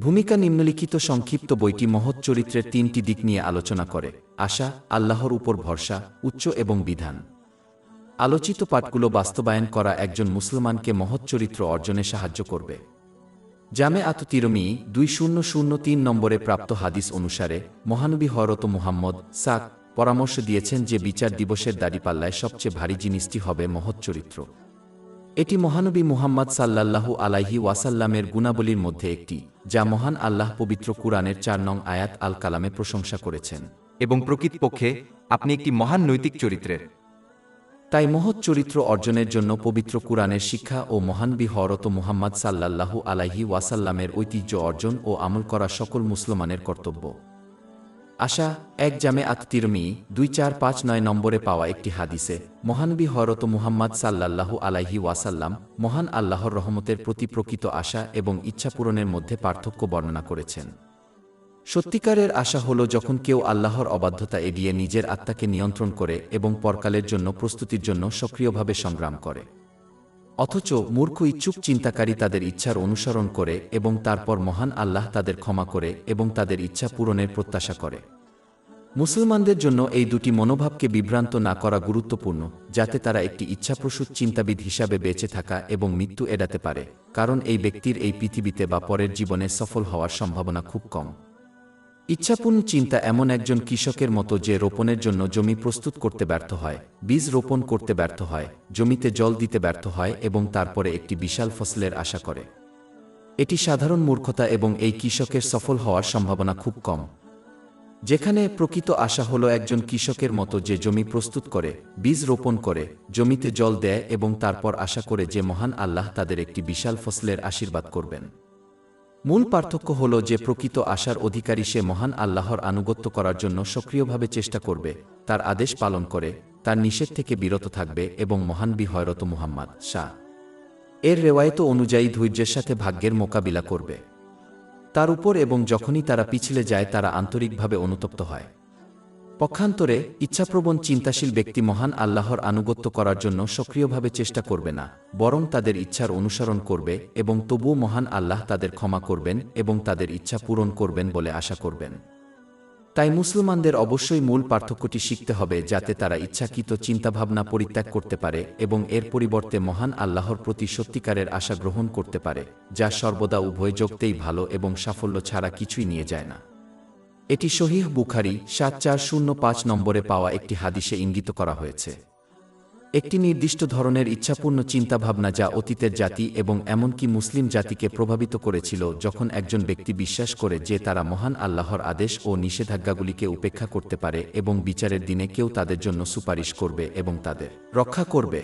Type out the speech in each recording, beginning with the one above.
ভূমিকা নিম্নলিখিত সংক্ষিপ্ত বইটি মহৎ চরিত্রের তিনটি দিক নিয়ে আলোচনা করে: আশা, আল্লাহর উপর ভরসা, উচ্চ এবং বিধান। আলোচিত পাঠগুলো বাস্তবায়ন করা একজন মুসলমানকে মহৎ চরিত্র অর্জনে সাহায্য করবে। জামে তিরমিজি 2003 নম্বরে প্রাপ্ত হাদিস অনুসারে মহানবী হযরত মুহাম্মদ পরামর্শ দিয়েছেন যে বিচার দিবসের দাড়িপাল্লায় সবচেয়ে ভারী জিনিসটি হবে মহৎ চরিত্র। এটি মহানবী মুহাম্মদ সাল্লাল্লাহু আলাইহি ওয়াসাল্লামের গুণাবলীর মধ্যে একটি, যা মহান আল্লাহ পবিত্র কুরআনের 4 নং আয়াত আল কালামে প্রশংসা করেছেন। এবং প্রকৃতপক্ষে আপনি একটি মহান নৈতিক চরিত্রের। তাই মহৎ চরিত্র অর্জনের জন্য পবিত্র কুরআনের শিক্ষা ও মহানবী হযরত মুহাম্মদ সাল্লাল্লাহু আলাইহি ওয়াসাল্লামের ঐতিহ্য অর্জন ও আমল করা সকল মুসলমানের কর্তব্য। আশা 1 জামে তিরমিজি 2459 নম্বরে পাওয়া একটি হাদিসে মহানবী হযরত মুহাম্মদ সাল্লাল্লাহু আলাইহি ওয়াসাল্লাম মহান আল্লাহর রহমতের প্রতি প্রকৃত আশা এবং ইচ্ছা পূরণের মধ্যে পার্থক্য বর্ণনা করেছেন। সত্যিকারের আশা হল যখন কেউ আল্লাহর অবাধ্যতা এড়িয়ে নিজের আত্মাকে নিয়ন্ত্রণ করে এবং পরকালের জন্য প্রস্তুতির জন্য সক্রিয়ভাবে সংগ্রাম করে। অথচ মূর্খ ইচ্ছুক চিন্তাকারী তাদের ইচ্ছার অনুসরণ করে এবং তারপর মহান আল্লাহ তাদের ক্ষমা করে এবং তাদের ইচ্ছা পূরণের প্রত্যাশা করে। মুসলমানদের জন্য এই দুটি মনোভাবকে বিভ্রান্ত না করা গুরুত্বপূর্ণ, যাতে তারা একটি ইচ্ছাপ্রসূত চিন্তাবিদ হিসাবে বেঁচে থাকা এবং মৃত্যু এড়াতে পারে, কারণ এই ব্যক্তির এই পৃথিবীতে বা পরের জীবনে সফল হওয়ার সম্ভাবনা খুব কম। ইচ্ছাপূর্ণ চিন্তা এমন একজন কৃষকের মতো যে রোপণের জন্য জমি প্রস্তুত করতে ব্যর্থ হয়, বীজ রোপণ করতে ব্যর্থ হয়, জমিতে জল দিতে ব্যর্থ হয় এবং তারপরে একটি বিশাল ফসলের আশা করে। এটি সাধারণ মূর্খতা এবং এই কৃষকের সফল হওয়ার সম্ভাবনা খুব কম। যেখানে প্রকৃত আশা হল একজন কৃষকের মতো যে জমি প্রস্তুত করে, বীজ রোপণ করে, জমিতে জল দেয় এবং তারপর আশা করে যে মহান আল্লাহ তাদের একটি বিশাল ফসলের আশীর্বাদ করবেন। মূল পার্থক্য হল যে প্রকৃত আশার অধিকারী সে মহান আল্লাহর আনুগত্য করার জন্য সক্রিয়ভাবে চেষ্টা করবে, তার আদেশ পালন করে, তার নিষেধ থেকে বিরত থাকবে এবং মহানবী হযরত মুহাম্মদ এর রেওয়ায়েত অনুযায়ী ধৈর্যের সাথে ভাগ্যের মোকাবিলা করবে তার উপর, এবং যখনই তারা পিছলে যায় তারা আন্তরিকভাবে অনুতপ্ত হয়। পক্ষান্তরে ইচ্ছাপ্রবণ চিন্তাশীল ব্যক্তি মহান আল্লাহর আনুগত্য করার জন্য সক্রিয়ভাবে চেষ্টা করবে না, বরং তাদের ইচ্ছার অনুসরণ করবে এবং তবুও মহান আল্লাহ তাদের ক্ষমা করবেন এবং তাদের ইচ্ছা পূরণ করবেন বলে আশা করবেন। তাই মুসলমানদের অবশ্যই মূল পার্থক্যটি শিখতে হবে, যাতে তারা ইচ্ছাকৃত চিন্তাভাবনা পরিত্যাগ করতে পারে এবং এর পরিবর্তে মহান আল্লাহর প্রতি সত্যিকারের আশা গ্রহণ করতে পারে, যা সর্বদা উভয় জগতেই ভালো এবং সাফল্য ছাড়া কিছুই নিয়ে যায় না। এটি সহিহ বুখারী 7405 নম্বরে পাওয়া একটি হাদিসে ইঙ্গিত করা হয়েছে। একটি নির্দিষ্ট ধরনের ইচ্ছাপূর্ণ চিন্তাভাবনা যা অতীতের জাতি এবং এমনকি মুসলিম জাতিকে প্রভাবিত করেছিল, যখন একজন ব্যক্তি বিশ্বাস করে যে তারা মহান আল্লাহর আদেশ ও নিষেধাজ্ঞাগুলিকে উপেক্ষা করতে পারে এবং বিচারের দিনে কেউ তাদের জন্য সুপারিশ করবে এবং তাদের রক্ষা করবে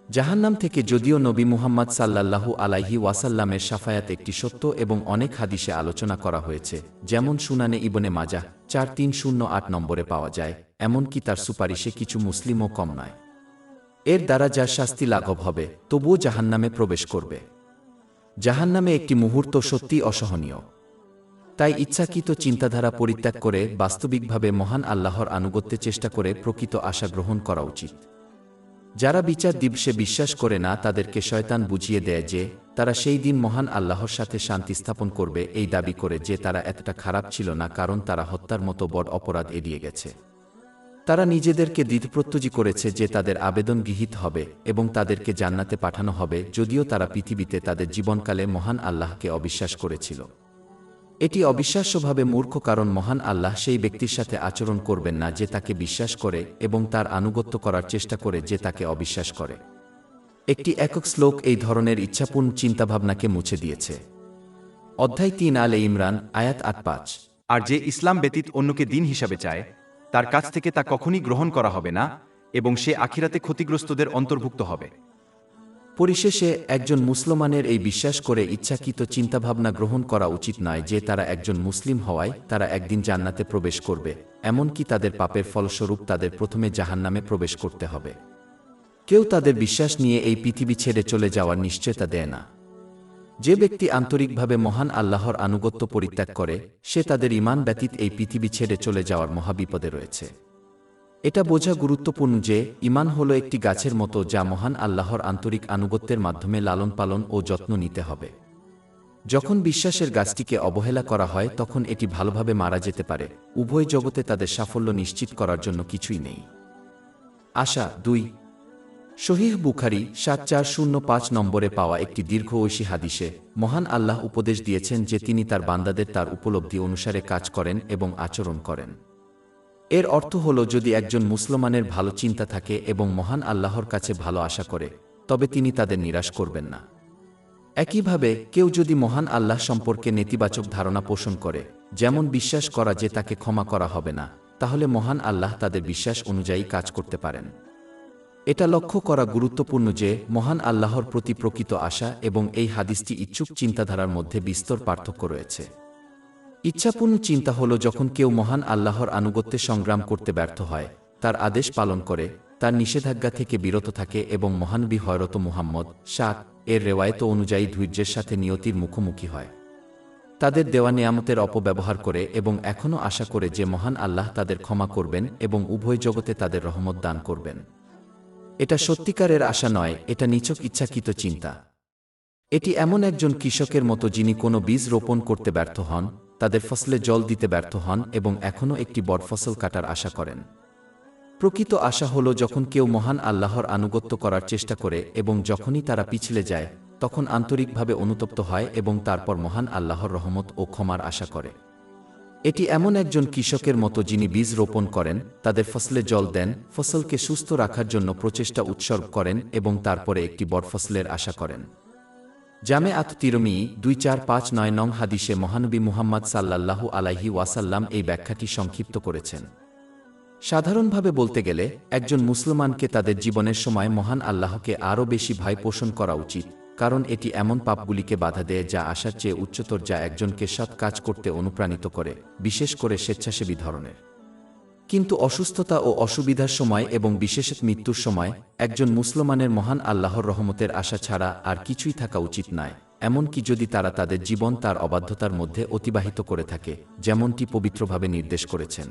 জাহান্নাম থেকে। যদিও নবী মুহাম্মদ সাল্লাল্লাহু আলাইহি ওয়াসাল্লামের শাফায়াত একটি সত্য এবং অনেক হাদিসে আলোচনা করা হয়েছে, যেমন সুনানে ইবনে মাজাহ 4308 নম্বরে পাওয়া যায়, এমনকি তার সুপারিশে কিছু মুসলিমও কম নয়। এর দ্বারা যার শাস্তি লাঘব হবে, তবুও জাহান্নামে প্রবেশ করবে। জাহান্নামে একটি মুহূর্ত সত্যিই অসহনীয়। তাই ইচ্ছাকৃত চিন্তাধারা পরিত্যাগ করে বাস্তবিকভাবে মহান আল্লাহর আনুগত্যে চেষ্টা করে প্রকৃত আশা গ্রহণ করা উচিত। যারা বিচার দিবসে বিশ্বাস করে না, তাদেরকে শয়তান বুঝিয়ে দেয় যে তারা সেই দিন মহান আল্লাহর সাথে শান্তি স্থাপন করবে, এই দাবি করে যে তারা এতটা খারাপ ছিল না, কারণ তারা হত্যার মতো বড় অপরাধ এড়িয়ে গেছে। তারা নিজেদেরকে দৃঢ়প্রত্যয়ী করেছে যে তাদের আবেদন গৃহীত হবে এবং তাদেরকে জান্নাতে পাঠানো হবে, যদিও তারা পৃথিবীতে তাদের জীবনকালে মহান আল্লাহকে অবিশ্বাস করেছিল। এটি অবিশ্বাস্যভাবে মূর্খ, কারণ মহান আল্লাহ সেই ব্যক্তির সাথে আচরণ করবেন না যে তাকে বিশ্বাস করে এবং তার আনুগত্য করার চেষ্টা করে যে তাকে অবিশ্বাস করে। একটি একক শ্লোক এই ধরনের ইচ্ছাপূর্ণ চিন্তাভাবনাকে মুছে দিয়েছে। অধ্যায় 3 আলে ইমরান আয়াত 8-5। আর যে ইসলাম ব্যতীত অন্যকে দিন হিসাবে চায়, তার কাছ থেকে তা কখনই গ্রহণ করা হবে না এবং সে আখিরাতে ক্ষতিগ্রস্তদের অন্তর্ভুক্ত হবে। পরিশেষে একজন মুসলমানের এই বিশ্বাস করে ইচ্ছাকৃত চিন্তাভাবনা গ্রহণ করা উচিত নয় যে তারা একজন মুসলিম হওয়ায় তারা একদিন জান্নাতে প্রবেশ করবে, এমনকি তাদের পাপের ফলস্বরূপ তাদের প্রথমে জাহান্নামে প্রবেশ করতে হবে। কেউ তাদের বিশ্বাস নিয়ে এই পৃথিবী ছেড়ে চলে যাওয়ার নিশ্চয়তা দেয় না। যে ব্যক্তি আন্তরিকভাবে মহান আল্লাহর আনুগত্য পরিত্যাগ করে, সে তাদের ঈমান ব্যতীত এই পৃথিবী ছেড়ে চলে যাওয়ার মহাবিপদে রয়েছে। এটা বোঝা গুরুত্বপূর্ণ যে ঈমান হলো একটি গাছের মতো, যা মহান আল্লাহর আন্তরিক আনুগত্যের মাধ্যমে লালন পালন ও যত্ন নিতে হবে। যখন বিশ্বাসের গাছটিকে অবহেলা করা হয় তখন এটি ভালোভাবে মারা যেতে পারে। উভয় জগতে তাদের সাফল্য নিশ্চিত করার জন্য কিছুই নেই। আশা 2। সহিহ বুখারী ৭৪০৫ নম্বরে পাওয়া একটি দীর্ঘ ঐশী হাদিসে মহান আল্লাহ উপদেশ দিয়েছেন যে তিনি তার বান্দাদের তার উপলব্ধি অনুসারে কাজ করেন এবং আচরণ করেন। এর অর্থ হল, যদি একজন মুসলমানের ভালো চিন্তা থাকে এবং মহান আল্লাহর কাছে ভালো আশা করে, তবে তিনি তাদের নিরাশ করবেন না। একইভাবে কেউ যদি মহান আল্লাহ সম্পর্কে নেতিবাচক ধারণা পোষণ করে, যেমন বিশ্বাস করা যে তাকে ক্ষমা করা হবে না, তাহলে মহান আল্লাহ তাদের বিশ্বাস অনুযায়ী কাজ করতে পারেন। এটা লক্ষ্য করা গুরুত্বপূর্ণ যে মহান আল্লাহর প্রতি প্রকৃত আশা এবং এই হাদিসটি ইচ্ছুক চিন্তাধারার মধ্যে বিস্তর পার্থক্য রয়েছে। ইচ্ছাপূর্ণ চিন্তা হল যখন কেউ মহান আল্লাহর আনুগত্যে সংগ্রাম করতে ব্যর্থ হয়, তার আদেশ পালন করে, তার নিষেধাজ্ঞা থেকে বিরত থাকে এবং মহানবী হযরত মুহাম্মদ এর রেওয়ায়েত অনুযায়ী ধৈর্যের সাথে নিয়তির মুখোমুখি হয়। তাদের দেওয়া নেয়ামতের অপব্যবহার করে এবং এখনও আশা করে যে মহান আল্লাহ তাদের ক্ষমা করবেন এবং উভয় জগতে তাদের রহমত দান করবেন। এটা সত্যিকারের আশা নয়, এটা নিছক ইচ্ছাকৃত চিন্তা। এটি এমন একজন কৃষকের মতো যিনি কোনো বীজ রোপণ করতে ব্যর্থ হন, তাদের ফসলে জল দিতে ব্যর্থ হন এবং এখনও একটি বড় ফসল কাটার আশা করেন। প্রকৃত আশা হল যখন কেউ মহান আল্লাহর আনুগত্য করার চেষ্টা করে এবং যখনই তারা পিছলে যায়, তখন আন্তরিকভাবে অনুতপ্ত হয় এবং তারপর মহান আল্লাহর রহমত ও ক্ষমার আশা করে। এটি এমন একজন কৃষকের মতো যিনি বীজ রোপণ করেন, তাদের ফসলে জল দেন, ফসলকে সুস্থ রাখার জন্য প্রচেষ্টা উৎসর্গ করেন এবং তারপরে একটি বড় ফসলের আশা করেন। জামে তিরমিজি 2459 নং হাদিসে মহানবী মুহাম্মদ সাল্লাল্লাহু আলাইহি ওয়াসাল্লাম এই ব্যাখ্যাটি সংক্ষিপ্ত করেছেন। সাধারণভাবে বলতে গেলে, একজন মুসলমানকে তাদের জীবনের সময় মহান আল্লাহকে আরও বেশি ভয় পোষণ করা উচিত, কারণ এটি এমন পাপগুলিকে বাধা দেয় যা আশার চেয়ে উচ্চতর, যা একজনকে সৎ কাজ করতে অনুপ্রাণিত করে, বিশেষ করে স্বেচ্ছাসেবী ধরনের। কিন্তু অসুস্থতা ও অসুবিধার সময় এবং বিশেষত মৃত্যুর সময় একজন মুসলমানের মহান আল্লাহর রহমতের আশা ছাড়া আর কিছুই থাকা উচিত নয়, এমনকি যদি তারা তাদের জীবন তার অবাধ্যতার মধ্যে অতিবাহিত করে থাকে, যেমনটি পবিত্রভাবে নির্দেশ করেছেন।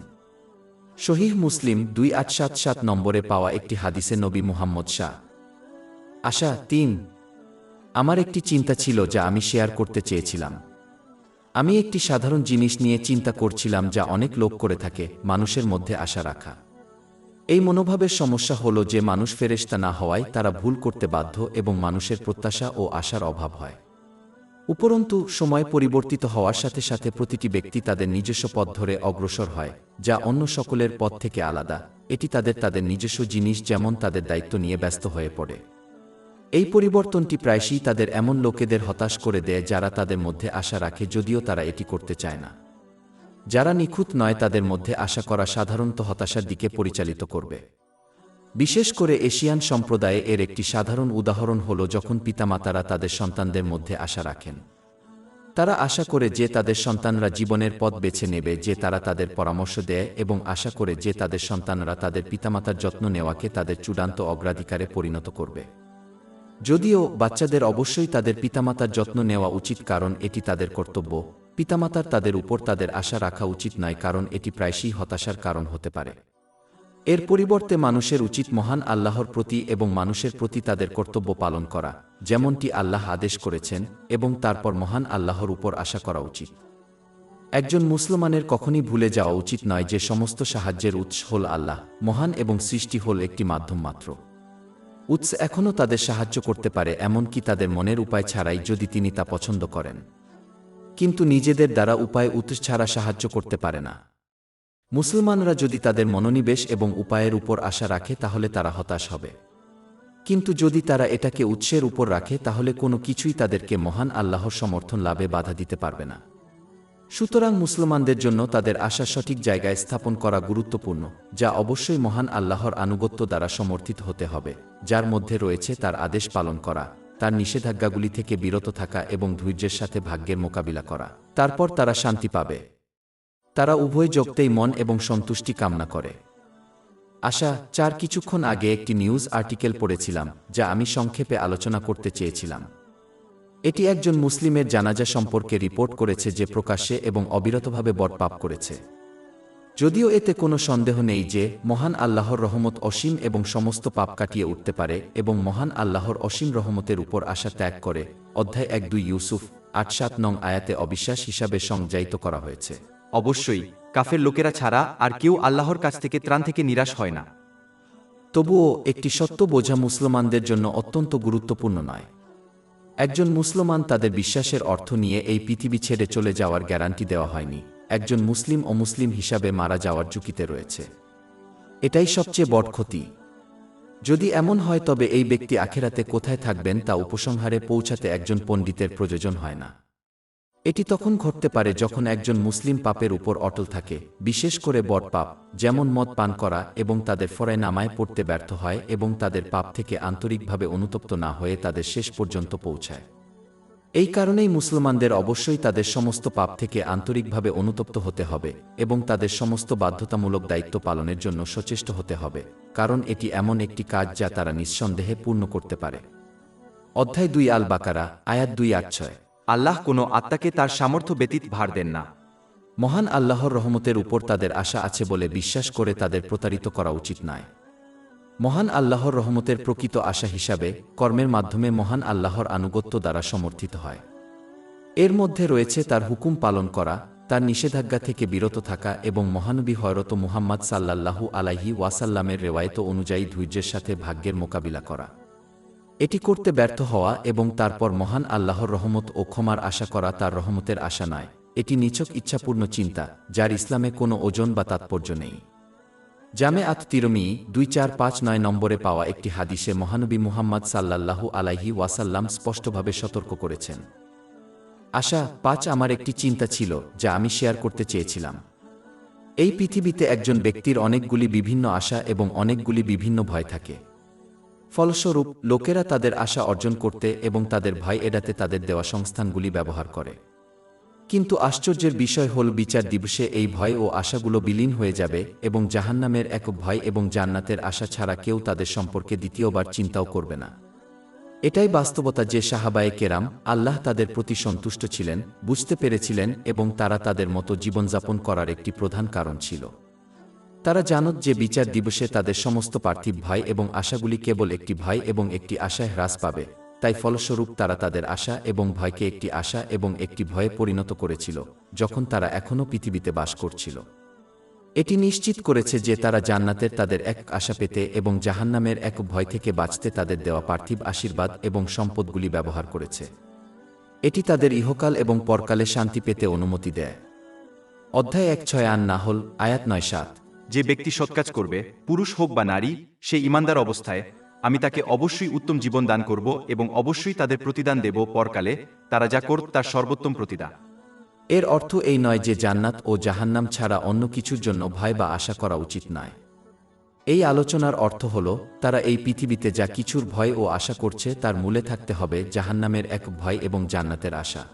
সহিহ মুসলিম 2877 নম্বরে পাওয়া একটি হাদিসে নবী মুহাম্মদ আশা 3। আমার একটি চিন্তা ছিল যা আমি শেয়ার করতে চেয়েছিলাম। আমি একটি সাধারণ জিনিস নিয়ে চিন্তা করছিলাম যা অনেক লোক করে থাকে, মানুষের মধ্যে আশা রাখা। এই মনোভাবের সমস্যা হল যে মানুষ ফেরেশতা না হওয়ায় তারা ভুল করতে বাধ্য এবং মানুষের প্রত্যাশা ও আশার অভাব হয়। উপরন্তু সময় পরিবর্তিত হওয়ার সাথে সাথে প্রতিটি ব্যক্তি তাদের নিজস্ব পথ ধরে অগ্রসর হয়, যা অন্য সকলের পথ থেকে আলাদা। এটি তাদের নিজস্ব জিনিস, যেমন তাদের দায়িত্ব নিয়ে ব্যস্ত হয়ে পড়ে। এই পরিবর্তনটি প্রায়শই তাদের এমন লোকেদের হতাশ করে দেয় যারা তাদের মধ্যে আশা রাখে যদিও তারা এটি করতে চায় না। যারা নিখুঁত নয় তাদের মধ্যে আশা করা সাধারণত হতাশার দিকে পরিচালিত করবে। বিশেষ করে এশিয়ান সম্প্রদায়ে এর একটি সাধারণ উদাহরণ হল যখন পিতামাতারা তাদের সন্তানদের মধ্যে আশা রাখেন। তারা আশা করে যে তাদের সন্তানরা জীবনের পথ বেছে নেবে, যে তারা তাদের পরামর্শ দেয় এবং আশা করে যে তাদের সন্তানরা তাদের পিতামাতার যত্ন নেওয়াকে তাদের চূড়ান্ত অগ্রাধিকারে পরিণত করবে। যদিও বাচ্চাদের অবশ্যই তাদের পিতামাতার যত্ন নেওয়া উচিত কারণ এটি তাদের কর্তব্য, পিতামাতার তাদের উপর তাদের আশা রাখা উচিত নয় কারণ এটি প্রায়শই হতাশার কারণ হতে পারে। এর পরিবর্তে মানুষের উচিত মহান আল্লাহর প্রতি এবং মানুষের প্রতি তাদের কর্তব্য পালন করা, যেমনটি আল্লাহ আদেশ করেছেন, এবং তারপর মহান আল্লাহর উপর আশা করা উচিত। একজন মুসলমানের কখনই ভুলে যাওয়া উচিত নয় যে সমস্ত সাহায্যের উৎস হল আল্লাহ মহান এবং সৃষ্টি হল একটি মাধ্যম মাত্র। উৎস এখনও তাদের সাহায্য করতে পারে, এমনকি তাদের মনের উপায় ছাড়াই যদি তিনি তা পছন্দ করেন, কিন্তু নিজেদের দ্বারা উপায় উৎস ছাড়া সাহায্য করতে পারে না। মুসলমানরা যদি তাদের মনোনিবেশ এবং উপায়ের উপর আশা রাখে তাহলে তারা হতাশ হবে, কিন্তু যদি তারা এটাকে উৎসের উপর রাখে তাহলে কোনো কিছুই তাদেরকে মহান আল্লাহর সমর্থন লাভে বাধা দিতে পারবে না। সুতরাং মুসলমানদের জন্য তাদের আশা সঠিক জায়গায় স্থাপন করা গুরুত্বপূর্ণ, যা অবশ্যই মহান আল্লাহর আনুগত্য দ্বারা সমর্থিত হতে হবে, যার মধ্যে রয়েছে তার আদেশ পালন করা, তার নিষেধাজ্ঞাগুলি থেকে বিরত থাকা এবং ধৈর্যের সাথে ভাগ্যের মোকাবিলা করা। তারপর তারা শান্তি পাবে। তারা উভয় জগতেই মন এবং সন্তুষ্টি কামনা করে। আশা 4। কিছুক্ষণ আগে একটি নিউজ আর্টিকেল পড়েছিলাম যা আমি সংক্ষেপে আলোচনা করতে চেয়েছিলাম। এটি একজন মুসলিমের জানাজা সম্পর্কে রিপোর্ট করেছে যে প্রকাশ্যে এবং অবিরতভাবে বড় পাপ করেছে। যদিও এতে কোনো সন্দেহ নেই যে মহান আল্লাহর রহমত অসীম এবং সমস্ত পাপ কাটিয়ে উঠতে পারে এবং মহান আল্লাহর অসীম রহমতের উপর আশা ত্যাগ করে। অধ্যায় 1-2 ইউসুফ 8-7 নং আয়াতে অবিশ্বাস হিসাবে সংজ্ঞায়িত করা হয়েছে। অবশ্যই কাফের লোকেরা ছাড়া আর কেউ আল্লাহর কাছ থেকে ত্রাণ থেকে নিরাশ হয় না। তবুও একটি সত্য বোঝা মুসলমানদের জন্য অত্যন্ত গুরুত্বপূর্ণ নয়। একজন মুসলমান তাদের বিশ্বাসের অর্থ নিয়ে এই পৃথিবী ছেড়ে চলে যাওয়ার গ্যারান্টি দেওয়া হয়নি। একজন মুসলিম অমুসলিম হিসাবে মারা যাওয়ার ঝুঁকিতে রয়েছে। এটাই সবচেয়ে বড় ক্ষতি। যদি এমন হয় তবে এই ব্যক্তি আখেরাতে কোথায় থাকবেন তা উপসংহারে পৌঁছাতে একজন পণ্ডিতের প্রয়োজন হয় না। এটি তখন ঘটতে পারে যখন একজন মুসলিম পাপের উপর অটল থাকে, বিশেষ করে বড় পাপ যেমন মদ পান করা, এবং তাদের ফরয় নামায় পড়তে ব্যর্থ হয় এবং তাদের পাপ থেকে আন্তরিকভাবে অনুতপ্ত না হয়ে তাদের শেষ পর্যন্ত পৌঁছায়। এই কারণেই মুসলমানদের অবশ্যই তাদের সমস্ত পাপ থেকে আন্তরিকভাবে অনুতপ্ত হতে হবে এবং তাদের সমস্ত বাধ্যতামূলক দায়িত্ব পালনের জন্য সচেষ্ট হতে হবে, কারণ এটি এমন একটি কাজ যা তারা নিঃসন্দেহে পূর্ণ করতে পারে। অধ্যায় 2 আল বাকারা, আয়াত 286। আল্লাহ কোনো আত্মাকে তার সামর্থ্য ব্যতীত ভার দেন না। মহান আল্লাহর রহমতের উপর তাদের আশা আছে বলে বিশ্বাস করে তাদের প্রতারিত করা উচিত নয়। মহান আল্লাহর রহমতের প্রকৃত আশা হিসাবে কর্মের মাধ্যমে মহান আল্লাহর আনুগত্য দ্বারা সমর্থিত হয়। এর মধ্যে রয়েছে তার হুকুম পালন করা, তার নিষেধাজ্ঞা থেকে বিরত থাকা এবং মহানবী হযরত মুহাম্মদ সাল্লাল্লাহু আলাইহি ওয়াসাল্লামের রেওয়ায়েত অনুযায়ী ধৈর্যের সাথে ভাগ্যের মোকাবিলা করা। এটি করতে ব্যর্থ হওয়া এবং তারপর মহান আল্লাহর রহমত ও ক্ষমার আশা করা তার রহমতের আশা নয়, এটি নিছক ইচ্ছাপূর্ণ চিন্তা যার ইসলামে কোনো ওজন বা তাৎপর্য নেই। জামে আত তিরমিজি 2459 নম্বরে পাওয়া একটি হাদিসে মহানবী মুহাম্মদ সাল্লাল্লাহু আলাইহি ওয়াসাল্লাম স্পষ্টভাবে সতর্ক করেছেন। আশা 5 আমার একটি চিন্তা ছিল যা আমি শেয়ার করতে চেয়েছিলাম। এই পৃথিবীতে একজন ব্যক্তির অনেকগুলি বিভিন্ন আশা এবং অনেকগুলি বিভিন্ন ভয় থাকে। ফলস্বরূপ লোকেরা তাদের আশা অর্জন করতে এবং তাদের ভয় এড়াতে তাদের দেওয়া সংস্থানগুলি ব্যবহার করে। কিন্তু আশ্চর্যের বিষয় হল বিচার দিবসে এই ভয় ও আশাগুলো বিলীন হয়ে যাবে এবং জাহান্নামের এক ভয় এবং জান্নাতের আশা ছাড়া কেউ তাদের সম্পর্কে দ্বিতীয়বার চিন্তাও করবে না। এটাই বাস্তবতা যে সাহাবায়ে কেরাম আল্লাহ তাদের প্রতি সন্তুষ্ট ছিলেন, বুঝতে পেরেছিলেন এবং তারা তাদের মতো জীবনযাপন করার একটি প্রধান কারণ ছিল। তারা জানত যে বিচার দিবসে তাদের সমস্ত পার্থিব ভয় এবং আশাগুলি কেবল একটি ভয় এবং একটি আশায় হ্রাস পাবে, তাই ফলস্বরূপ তারা তাদের আশা এবং ভয়কে একটি আশা এবং একটি ভয়ে পরিণত করেছিল যখন তারা এখনও পৃথিবীতে বাস করছিল। এটি নিশ্চিত করেছে যে তারা জান্নাতের তাদের এক আশা পেতে এবং জাহান্নামের এক ভয় থেকে বাঁচতে তাদের দেওয়া পার্থিব আশীর্বাদ এবং সম্পদগুলি ব্যবহার করেছে। এটি তাদের ইহকাল এবং পরকালে শান্তি পেতে অনুমতি দেয়। অধ্যায় 1-6 আন নাহল, আয়াত 9-7। যে ব্যক্তি সৎকাজ করবে, পুরুষ হোক বা নারী, সে ঈমানদার অবস্থায়, আমি তাকে অবশ্যই উত্তম জীবন দান করব এবং অবশ্যই তাদের প্রতিদান দেব পরকালে তারা যা করত তার সর্বোত্তম প্রতিদান। এর অর্থ এই নয় যে জান্নাত ও জাহান্নাম ছাড়া অন্য কিছুর জন্য ভয় বা আশা করা উচিত নয়। এই আলোচনার অর্থ হল তারা এই পৃথিবীতে যা কিছুর ভয় ও আশা করছে তার মূলে থাকতে হবে জাহান্নামের এক ভয় এবং জান্নাতের আশা।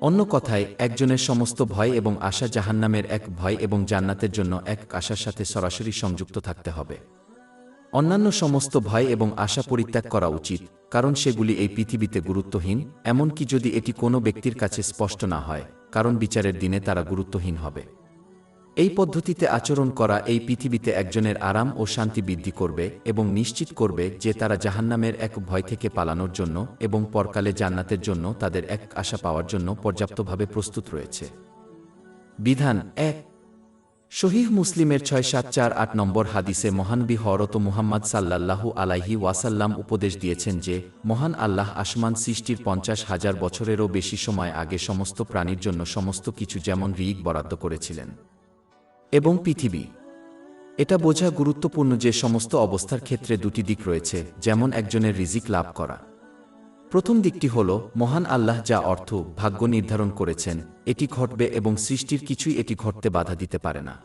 অন্য কথায়, একজনের সমস্ত ভয় এবং আশা জাহান্নামের এক ভয় এবং জান্নাতের জন্য এক আশার সাথে সরাসরি সংযুক্ত থাকতে হবে। অন্যান্য সমস্ত ভয় এবং আশা পরিত্যাগ করা উচিত, কারণ সেগুলি এই পৃথিবীতে গুরুত্বহীন, এমনকি যদি এটি কোনো ব্যক্তির কাছে স্পষ্ট না হয়, কারণ বিচারের দিনে তারা গুরুত্বহীন হবে। এই পদ্ধতিতে আচরণ করা এই পৃথিবীতে একজনের আরাম ও শান্তি বৃদ্ধি করবে এবং নিশ্চিত করবে যে তারা জাহান্নামের এক ভয় থেকে পালানোর জন্য এবং পরকালে জান্নাতের জন্য তাদের এক আশা পাওয়ার জন্য পর্যাপ্তভাবে প্রস্তুত রয়েছে। বিধান 1। সহিহ মুসলিমের 6748 নম্বর হাদিসে মহানবী হযরত মুহাম্মদ সাল্লাল্লাহু আলাইহি ওয়াসাল্লাম উপদেশ দিয়েছেন যে মহান আল্লাহ আসমান সৃষ্টির 50,000 বছরেরও বেশি সময় আগে সমস্ত প্রাণীর জন্য সমস্ত কিছু যেমন রিজিক বরাদ্দ করেছিলেন এবং পৃথিবী। এটা বোঝা গুরুত্বপূর্ণ যে সমস্ত অবস্থার ক্ষেত্রে দুটি দিক রয়েছে, যেমন একজনের রিজিক লাভ করা। প্রথম দিকটি হল মহান আল্লাহ যা অর্থ ভাগ্য নির্ধারণ করেছেন এটি ঘটবে এবং সৃষ্টির কিছুই এটি ঘটতে বাধা দিতে পারে না।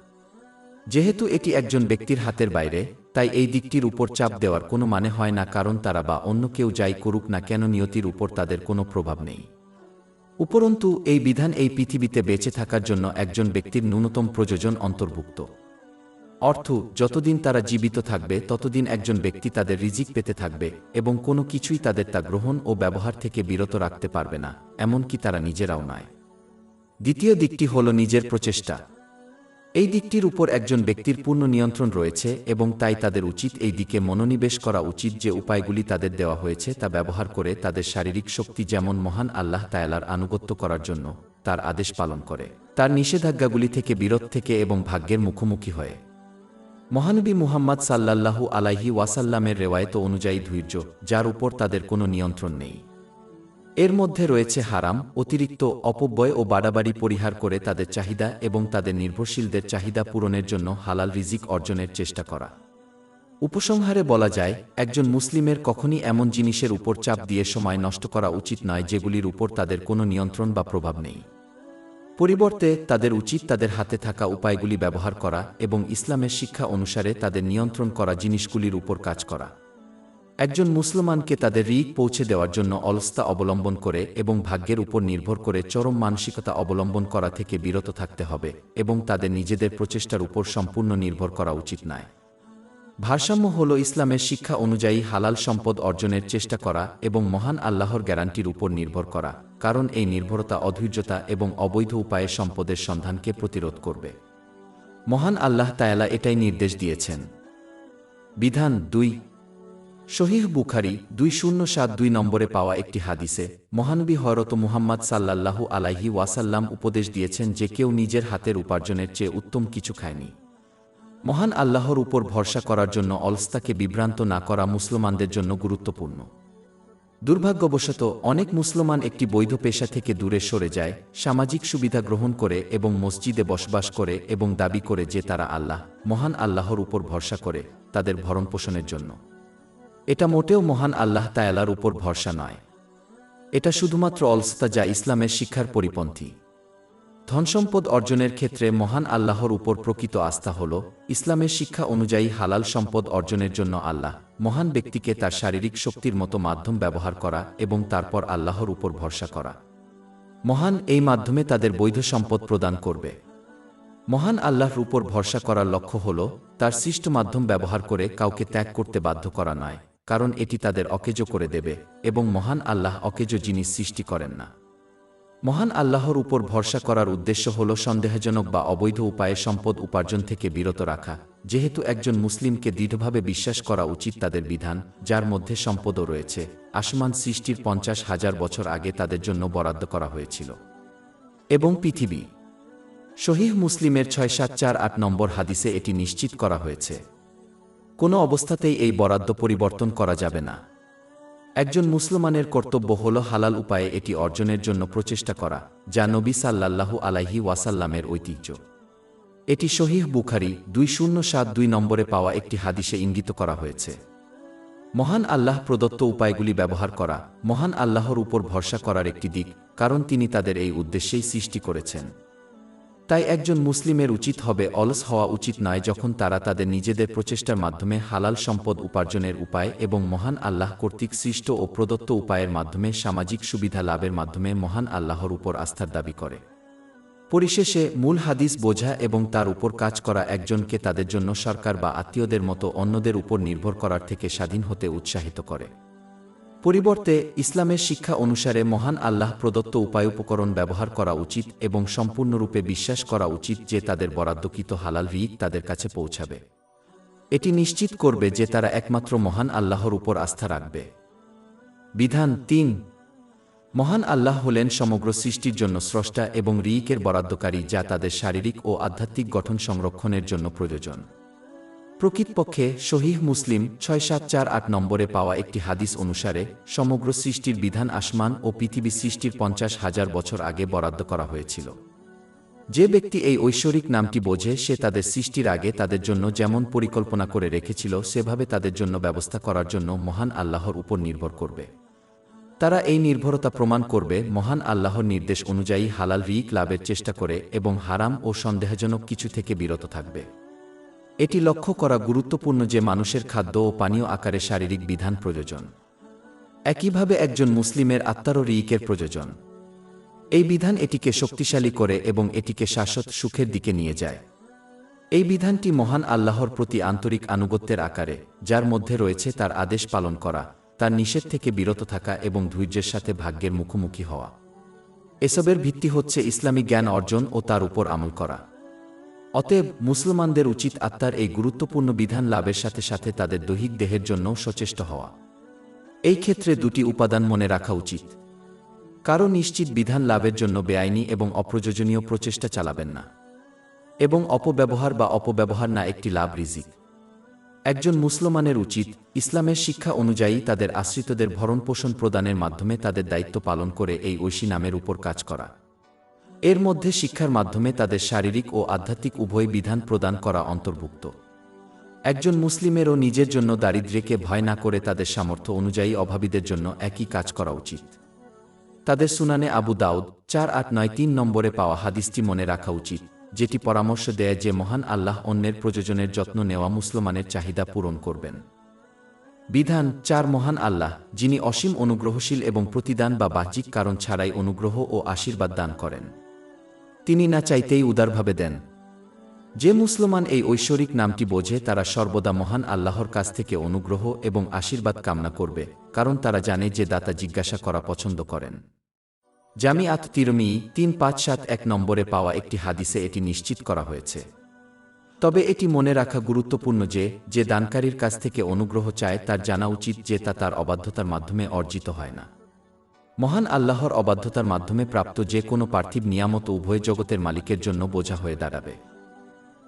যেহেতু এটি একজন ব্যক্তির হাতের বাইরে, তাই এই দিকটির উপর চাপ দেওয়ার কোনো মানে হয় না, কারণ তারা বা অন্য কেউ যাই করুক না কেন নিয়তির উপর তাদের কোনো প্রভাব নেই। উপরন্তু এই বিধান এই পৃথিবীতে বেঁচে থাকার জন্য একজন ব্যক্তির ন্যূনতম প্রয়োজন অন্তর্ভুক্ত। অর্থ, যতদিন তারা জীবিত থাকবে ততদিন একজন ব্যক্তি তাদের রিজিক পেতে থাকবে এবং কোনো কিছুই তাদের তা গ্রহণ ও ব্যবহার থেকে বিরত রাখতে পারবে না, এমনকি তারা নিজেরাও নয়। দ্বিতীয় দিকটি হল নিজের প্রচেষ্টা। এই দিকটির উপর একজন ব্যক্তির পূর্ণ নিয়ন্ত্রণ রয়েছে এবং তাই তাদের উচিত এই দিকে মনোনিবেশ করা উচিত যে উপায়গুলি তাদের দেওয়া হয়েছে তা ব্যবহার করে তাদের শারীরিক শক্তি যেমন মহান আল্লাহ তাআলার আনুগত্য করার জন্য তার আদেশ পালন করে, তার নিষেধাজ্ঞাগুলি থেকে বিরত থেকে এবং ভাগ্যের মুখোমুখি হয়ে। মহানবী মুহাম্মদ সাল্লাল্লাহু আলাইহি ওয়াসাল্লামের রেওয়ায়েত অনুযায়ী ধৈর্য, যার উপর তাদের কোনো নিয়ন্ত্রণ নেই। এর মধ্যে রয়েছে হারাম, অতিরিক্ত, অপব্যয় ও বাড়াবাড়ি পরিহার করে তাদের চাহিদা এবং তাদের নির্ভরশীলদের চাহিদা পূরণের জন্য হালাল রিজিক অর্জনের চেষ্টা করা। উপসংহারে বলা যায়, একজন মুসলিমের কখনই এমন জিনিসের উপর চাপ দিয়ে সময় নষ্ট করা উচিত নয় যেগুলির উপর তাদের কোনো নিয়ন্ত্রণ বা প্রভাব নেই। পরিবর্তে তাদের উচিত তাদের হাতে থাকা উপায়গুলি ব্যবহার করা এবং ইসলামের শিক্ষা অনুসারে তাদের নিয়ন্ত্রণ করা জিনিসগুলির উপর কাজ করা। একজন মুসলমানকে তাদের রিক পৌঁছে দেওয়ার জন্য অলসতা অবলম্বন করে এবং ভাগ্যের উপর নির্ভর করে চরম মানসিকতা অবলম্বন করা থেকে বিরত থাকতে হবে এবং তাদের নিজেদের প্রচেষ্টার উপর সম্পূর্ণ নির্ভর করা উচিত নয়। ভারসাম্য হল ইসলামের শিক্ষা অনুযায়ী হালাল সম্পদ অর্জনের চেষ্টা করা এবং মহান আল্লাহর গ্যারান্টির উপর নির্ভর করা, কারণ এই নির্ভরতা অধৈর্যতা এবং অবৈধ উপায়ে সম্পদের সন্ধানকে প্রতিরোধ করবে। মহান আল্লাহ তাআলা এটাই নির্দেশ দিয়েছেন। বিধান 2, সহিহ বুখারী 2072 নম্বরে পাওয়া একটি হাদিসে মহানবী হযরত মুহাম্মদ সাল্লাল্লাহু আলাইহি ওয়াসাল্লাম উপদেশ দিয়েছেন যে কেউ নিজের হাতের উপার্জনের চেয়ে উত্তম কিছু খায়নি। মহান আল্লাহর উপর ভরসা করার জন্য অলসতাকে বিভ্রান্ত না করা মুসলমানদের জন্য গুরুত্বপূর্ণ। দুর্ভাগ্যবশত অনেক মুসলমান একটি বৈধ পেশা থেকে দূরে সরে যায়, সামাজিক সুবিধা গ্রহণ করে এবং মসজিদে বসবাস করে এবং দাবি করে যে তারা আল্লাহ, মহান আল্লাহর উপর ভরসা করে তাদের ভরণপোষণের জন্য। এটা মোটেও মহান আল্লাহ তাআলার উপর ভরসা নয়। এটা শুধুমাত্র অলসতা যা ইসলামের শিক্ষার পরিপন্থী। ধনসম্পদ অর্জনের ক্ষেত্রে মহান আল্লাহর উপর প্রকৃত আস্থা হল ইসলামের শিক্ষা অনুযায়ী হালাল সম্পদ অর্জনের জন্য আল্লাহ, মহান ব্যক্তিকে তার শারীরিক শক্তির মতো মাধ্যম ব্যবহার করা এবং তারপর আল্লাহর উপর ভরসা করা। মহান এই মাধ্যমে তাদের বৈধ সম্পদ প্রদান করবে। মহান আল্লাহর উপর ভরসা করার লক্ষ্য হল তার সৃষ্ট মাধ্যম ব্যবহার করে কাউকে ত্যাগ করতে বাধ্য করা নয়, কারণ এটি তাদের অকেজো করে দেবে এবং মহান আল্লাহ অকেজো জিনিস সৃষ্টি করেন না। মহান আল্লাহর উপর ভরসা করার উদ্দেশ্য হল সন্দেহজনক বা অবৈধ উপায়ে সম্পদ উপার্জন থেকে বিরত রাখা, যেহেতু একজন মুসলিমকে দৃঢ়ভাবে বিশ্বাস করা উচিত তাদের বিধান, যার মধ্যে সম্পদও রয়েছে, আসমান সৃষ্টির 50,000 বছর আগে তাদের জন্য বরাদ্দ করা হয়েছিল। এবং পৃথিবী। সহিহ মুসলিমের 6748 নম্বর হাদিসে এটি নিশ্চিত করা হয়েছে। কোনো অবস্থাতেই এই বরাদ্দ পরিবর্তন করা যাবে না। একজন মুসলমানের কর্তব্য হল হালাল উপায়ে এটি অর্জনের জন্য প্রচেষ্টা করা, যা নবী সাল্লাল্লাহু আলাইহি ওয়াসাল্লামের ঐতিহ্য। এটি সহিহ বুখারী 2072 নম্বরে পাওয়া একটি হাদিসে ইঙ্গিত করা হয়েছে। মহান আল্লাহ প্রদত্ত উপায়গুলি ব্যবহার করা মহান আল্লাহর উপর ভরসা করার একটি দিক, কারণ তিনি তাদের এই উদ্দেশ্যেই সৃষ্টি করেছেন। তাই একজন মুসলিমের উচিত হবে অলস হওয়া উচিত নয় যখন তারা তাদের নিজেদের প্রচেষ্টার মাধ্যমে হালাল সম্পদ উপার্জনের উপায় এবং মহান আল্লাহ কর্তৃক সৃষ্ট ও প্রদত্ত উপায়ের মাধ্যমে সামাজিক সুবিধা লাভের মাধ্যমে মহান আল্লাহর উপর আস্থার দাবি করে। পরিশেষে মূল হাদিস বোঝা এবং তার উপর কাজ করা একজনকে তাদের জন্য সরকার বা আত্মীয়দের মতো অন্যদের উপর নির্ভর করার থেকে স্বাধীন হতে উৎসাহিত করে। পরিবর্তে ইসলামের শিক্ষা অনুসারে মহান আল্লাহ প্রদত্ত উপায় উপকরণ ব্যবহার করা উচিত এবং সম্পূর্ণরূপে বিশ্বাস করা উচিত যে তাদের বরাদ্দকৃত হালাল রিজিক তাদের কাছে পৌঁছাবে। এটি নিশ্চিত করবে যে তারা একমাত্র মহান আল্লাহর উপর আস্থা রাখবে। বিধান 3, মহান আল্লাহ হলেন সমগ্র সৃষ্টির জন্য স্রষ্টা এবং রিজিকের বরাদ্দকারী, যা তাদের শারীরিক ও আধ্যাত্মিক গঠন সংরক্ষণের জন্য প্রয়োজন। প্রকৃতপক্ষে সহিহ মুসলিম 6748 নম্বরে পাওয়া একটি হাদিস অনুসারে সমগ্র সৃষ্টির বিধান আসমান ও পৃথিবী সৃষ্টির 50,000 বছর আগে বরাদ্দ করা হয়েছিল। যে ব্যক্তি এই ঐশ্বরিক নামটি বোঝে সে তাদের সৃষ্টির আগে তাদের জন্য যেমন পরিকল্পনা করে রেখেছিল সেভাবে তাদের জন্য ব্যবস্থা করার জন্য মহান আল্লাহর উপর নির্ভর করবে। তারা এই নির্ভরতা প্রমাণ করবে মহান আল্লাহর নির্দেশ অনুযায়ী হালাল রিজিক লাভের চেষ্টা করে এবং হারাম ও সন্দেহজনক কিছু থেকে বিরত থাকবে। এটি লক্ষ্য করা গুরুত্বপূর্ণ যে মানুষের খাদ্য ও পানীয় আকারে শারীরিক বিধান প্রয়োজন। একইভাবে একজন মুসলিমের আত্মারও রিজিকের প্রয়োজন। এই বিধান এটিকে শক্তিশালী করে এবং এটিকে শাশ্বত সুখের দিকে নিয়ে যায়। এই বিধানটি মহান আল্লাহর প্রতি আন্তরিক আনুগত্যের আকারে, যার মধ্যে রয়েছে তার আদেশ পালন করা, তার নিষেধ থেকে বিরত থাকা এবং ধৈর্যের সাথে ভাগ্যের মুখোমুখি হওয়া। এসবের ভিত্তি হচ্ছে ইসলামী জ্ঞান অর্জন ও তার উপর আমল করা। অতএব মুসলমানদের উচিত আত্মার এই গুরুত্বপূর্ণ বিধান লাভের সাথে সাথে তাদের দৈহিক দেহের জন্যও সচেষ্ট হওয়া। এই ক্ষেত্রে দুটি উপাদান মনে রাখা উচিত। কারো নিশ্চিত বিধান লাভের জন্য বেআইনি এবং অপ্রয়োজনীয় প্রচেষ্টা চালাবেন না, এবং অপব্যবহার না একটি লাভ রিজিক। একজন মুসলমানের উচিত ইসলামের শিক্ষা অনুযায়ী তাদের আশ্রিতদের ভরণপোষণ প্রদানের মাধ্যমে তাদের দায়িত্ব পালন করে এই ঐশী নামের উপর কাজ করা। এর মধ্যে শিক্ষার মাধ্যমে তাদের শারীরিক ও আধ্যাত্মিক উভয় বিধান প্রদান করা অন্তর্ভুক্ত। একজন মুসলিমেরও নিজের জন্য দারিদ্র্যকে ভয় না করে তাদের সামর্থ্য অনুযায়ী অভাবীদের জন্য একই কাজ করা উচিত। তাদের সুনানে আবু দাউদ 4893 নম্বরে পাওয়া হাদিসটি মনে রাখা উচিত, যেটি পরামর্শ দেয় যে মহান আল্লাহ অন্যের প্রয়োজনের যত্ন নেওয়া মুসলমানের চাহিদা পূরণ করবেন। বিধান 4 মহান আল্লাহ, যিনি অসীম অনুগ্রহশীল এবং প্রতিদান বা বাহ্যিক কারণ ছাড়াই অনুগ্রহ ও আশীর্বাদ দান করেন। তিনি না চাইতেই উদারভাবে দেন। যে মুসলমান এই ঐশ্বরিক নামটি বোঝে তারা সর্বদা মহান আল্লাহর কাছ থেকে অনুগ্রহ এবং আশীর্বাদ কামনা করবে, কারণ তারা জানে যে দাতা জিজ্ঞাসা করা পছন্দ করেন। জামিআত তিরমিজি 3571 নম্বরে পাওয়া একটি হাদিসে এটি নিশ্চিত করা হয়েছে। তবে এটি মনে রাখা গুরুত্বপূর্ণ যে দানকারীর কাছ থেকে অনুগ্রহ চায় তার জানা উচিত যে তা তার অবাধ্যতার মাধ্যমে অর্জিত হয় না। মহান আল্লাহর অবাধ্যতার মাধ্যমে প্রাপ্ত যে কোনো পার্থিব নিয়ামত উভয় জগতের মালিকের জন্য বোঝা হয়ে দাঁড়াবে।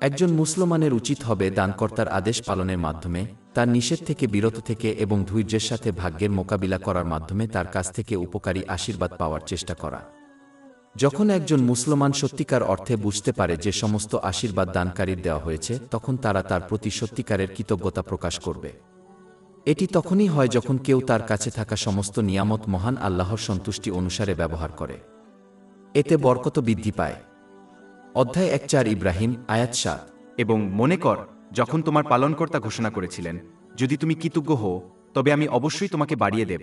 একজন মুসলমানের উচিত হবে দানকর্তার আদেশ পালনের মাধ্যমে, তার নিষেধ থেকে বিরত থেকে এবং ধৈর্যের সাথে ভাগ্যের মোকাবিলা করার মাধ্যমে তার কাছ থেকে উপকারী আশীর্বাদ পাওয়ার চেষ্টা করা। যখন একজন মুসলমান সত্যিকার অর্থে বুঝতে পারে যে সমস্ত আশীর্বাদ দানকারীর দেওয়া হয়েছে, তখন তারা তার প্রতি সত্যিকারের কৃতজ্ঞতা প্রকাশ করবে। এটি তখনই হয় যখন কেউ তার কাছে থাকা সমস্ত নিয়ামত মহান আল্লাহর সন্তুষ্টি অনুসারে ব্যবহার করে। এতে বরকত বৃদ্ধি পায়। অধ্যায় 1 ইব্রাহিম আয়াত 7। এবং মনে কর, যখন তোমার পালনকর্তা ঘোষণা করেছিলেন, যদি তুমি কৃতজ্ঞ হও তবে আমি অবশ্যই তোমাকে বাড়িয়ে দেব।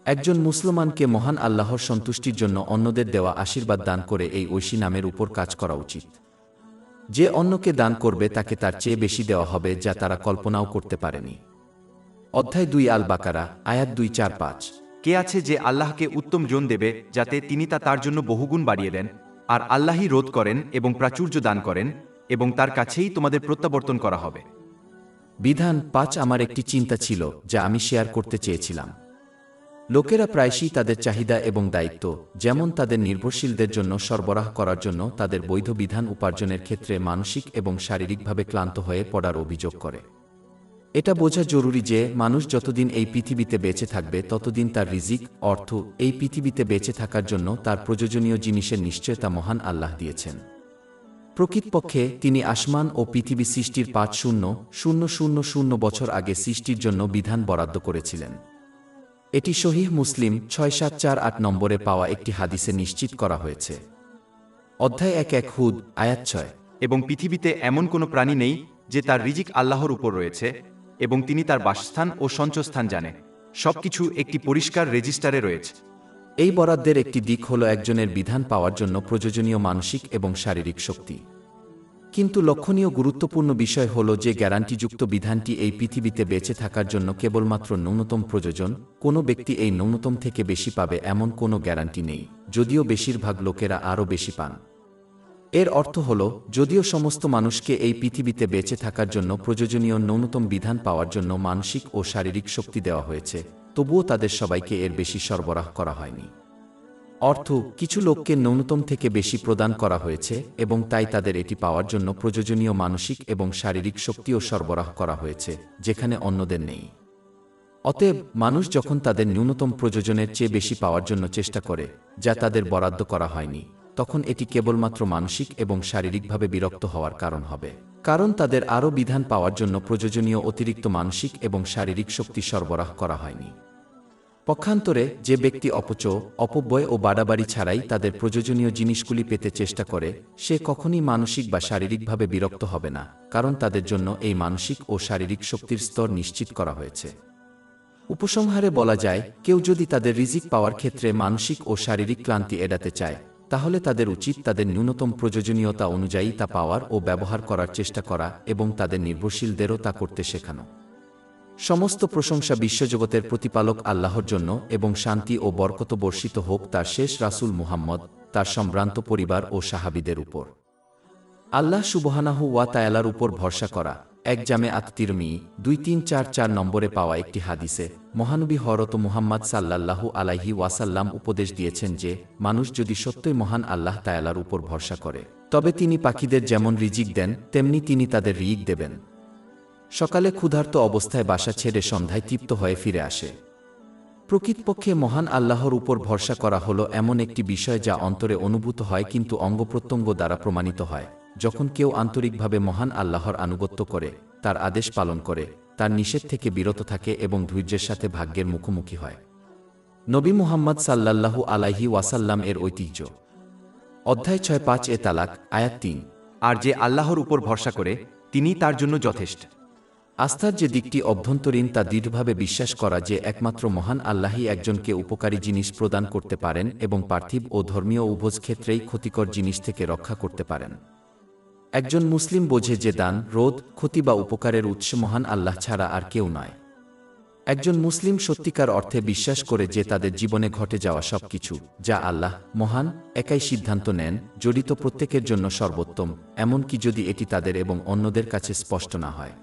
একজন মুসলমানকে মহান আল্লাহর সন্তুষ্টির জন্য অন্যদের দেওয়া আশীর্বাদ দান করে এই ঐশী নামের উপর কাজ করা উচিত। যে অন্যকে দান করবে তাকে তার চেয়ে বেশি দেওয়া হবে যা তারা কল্পনাও করতে পারেনি। অধ্যায় 2 আল বাকারা আয়াত 245। কে আছে যে আল্লাহকে উত্তম জন দেবে যাতে তিনি তা তার জন্য বহুগুণ বাড়িয়ে দেন? আর আল্লাহই রোধ করেন এবং প্রাচুর্য দান করেন, এবং তার কাছেই তোমাদের প্রত্যাবর্তন করা হবে। বিধান 5 আমার একটি চিন্তা ছিল যা আমি শেয়ার করতে চেয়েছিলাম। লোকেরা প্রায়শই তাদের চাহিদা এবং দায়িত্ব, যেমন তাদের নির্ভরশীলদের জন্য সরবরাহ করার জন্য তাদের বৈধ বিধান উপার্জনের ক্ষেত্রে মানসিক এবং শারীরিকভাবে ক্লান্ত হয়ে পড়ার অভিযোগ করে। এটা বোঝা জরুরি যে মানুষ যতদিন এই পৃথিবীতে বেঁচে থাকবে ততদিন তার রিজিক, অর্থ, এই পৃথিবীতে বেঁচে থাকার জন্য তার প্রয়োজনীয় জিনিসের নিশ্চয়তা মহান আল্লাহ দিয়েছেন। প্রকৃতপক্ষে তিনি আসমান ও পৃথিবী সৃষ্টির ৫,০০,০০০ বছর আগে সৃষ্টির জন্য বিধান বরাদ্দ করেছিলেন। এটি সহিহ মুসলিম ৬৭৪৮ নম্বরে পাওয়া একটি হাদিসে নিশ্চিত করা হয়েছে। অধ্যায় ১ হুদ আয়াত ৬। এবং পৃথিবীতে এমন কোনো প্রাণী নেই যে তার রিজিক আল্লাহর উপর রয়েছে, এবং তিনি তার বাসস্থান ও সঞ্চয়স্থান জানে। সবকিছু একটি পরিষ্কার রেজিস্টারে রয়েছে। এই বরাদ্দের একটি দিক হল একজনের বিধান পাওয়ার জন্য প্রয়োজনীয় মানসিক এবং শারীরিক শক্তি। কিন্তু লক্ষণীয় গুরুত্বপূর্ণ বিষয় হল যে গ্যারান্টিযুক্ত বিধানটি এই পৃথিবীতে বেঁচে থাকার জন্য কেবলমাত্র ন্যূনতম প্রয়োজন। কোনো ব্যক্তি এই ন্যূনতম থেকে বেশি পাবে এমন কোনো গ্যারান্টি নেই, যদিও বেশিরভাগ লোকেরা আরও বেশি পান। এর অর্থ হল, যদিও সমস্ত মানুষকে এই পৃথিবীতে বেঁচে থাকার জন্য প্রয়োজনীয় ন্যূনতম বিধান পাওয়ার জন্য মানসিক ও শারীরিক শক্তি দেওয়া হয়েছে, তবুও তাদের সবাইকে এর বেশি সরবরাহ করা হয়নি। অর্থ, কিছু লোককে ন্যূনতম থেকে বেশি প্রদান করা হয়েছে এবং তাই তাদের এটি পাওয়ার জন্য প্রয়োজনীয় মানসিক এবং শারীরিক শক্তিও সরবরাহ করা হয়েছে, যেখানে অন্যদের নেই। অতএব মানুষ যখন তাদের ন্যূনতম প্রয়োজনের চেয়ে বেশি পাওয়ার জন্য চেষ্টা করে, যা তাদের বরাদ্দ করা হয়নি, তখন এটি কেবলমাত্র মানসিক এবং শারীরিকভাবে বিরক্ত হওয়ার কারণ হবে, কারণ তাদের আরও বিধান পাওয়ার জন্য প্রয়োজনীয় অতিরিক্ত মানসিক এবং শারীরিক শক্তি সরবরাহ করা হয়নি। পক্ষান্তরে, যে ব্যক্তি অপব্যয় ও বাড়াবাড়ি ছাড়াই তাদের প্রয়োজনীয় জিনিসগুলি পেতে চেষ্টা করে, সে কখনই মানসিক বা শারীরিকভাবে বিরক্ত হবে না, কারণ তাদের জন্য এই মানসিক ও শারীরিক শক্তির স্তর নিশ্চিত করা হয়েছে। উপসংহারে বলা যায়, কেউ যদি তাদের রিজিক পাওয়ার ক্ষেত্রে মানসিক ও শারীরিক ক্লান্তি এড়াতে চায়, তাহলে তাদের উচিত তাদের ন্যূনতম প্রয়োজনীয়তা অনুযায়ী তা পাওয়ার ও ব্যবহার করার চেষ্টা করা এবং তাদের নির্ভরশীলদেরও তা করতে শেখানো। সমস্ত প্রশংসা বিশ্বজগতের প্রতিপালক আল্লাহর জন্য এবং শান্তি ও বরকত বর্ষিত হোক তার শেষ রাসূল মুহাম্মদ, তার সম্ভ্রান্ত পরিবার ও সাহাবীদের উপর। আল্লাহ সুবহানাহু ওয়া তাআলার উপর ভরসা করা। এক জামে আত-তিরমিজি 2344 নম্বরে পাওয়া একটি হাদিসে মহানবী হযরত মুহাম্মদ সাল্লাল্লাহু আলাইহি ওয়াসাল্লাম উপদেশ দিয়েছেন যে মানুষ যদি সত্যই মহান আল্লাহ তাআলার উপর ভরসা করে তবে তিনি পাখিদের যেমন রিজিক দেন তেমনি তিনি তাদের রিজিক দেবেন। সকালে ক্ষুধার্ত অবস্থায় বাসা ছেড়ে সন্ধ্যায় তৃপ্ত হয়ে ফিরে আসে। প্রকৃতপক্ষে মহান আল্লাহর উপর ভরসা করা হলো এমন একটি বিষয় যা অন্তরে অনুভূত হয় কিন্তু অঙ্গপ্রত্যঙ্গ দ্বারা প্রমাণিত হয়। যখন কেউ আন্তরিকভাবে মহান আল্লাহর আনুগত্য করে, তার আদেশ পালন করে, তার নিষেধ থেকে বিরত থাকে এবং ধৈর্যের সাথে ভাগ্যের মুখোমুখি হয়। নবী মুহাম্মদ সাল্লাল্লাহু আলাইহি ওয়াসাল্লাম এর ঐতিহ্য। অধ্যায় 6-5 এ তালাক, আয়াত 3। আর যে আল্লাহর উপর ভরসা করে তিনিই তার জন্য যথেষ্ট। আস্থার যে দিকটি অভ্যন্তরীণ তা দৃঢ়ভাবে বিশ্বাস করা যে একমাত্র মহান আল্লাহই একজনকে উপকারী জিনিস প্রদান করতে পারেন এবং পার্থিব ও ধর্মীয় উভয় ক্ষেত্রেই ক্ষতিকর জিনিস থেকে রক্ষা করতে পারেন। একজন মুসলিম বোঝে যে দান, রোধ, ক্ষতি বা উপকারের উৎস মহান আল্লাহ ছাড়া আর কেউ নয়। একজন মুসলিম সত্যিকার অর্থে বিশ্বাস করে যে তাদের জীবনে ঘটে যাওয়া সব কিছু, যা আল্লাহ মহান একাই সিদ্ধান্ত নেন, জড়িত প্রত্যেকের জন্য সর্বোত্তম, এমনকি যদি এটি তাদের এবং অন্যদের কাছে স্পষ্ট না হয়।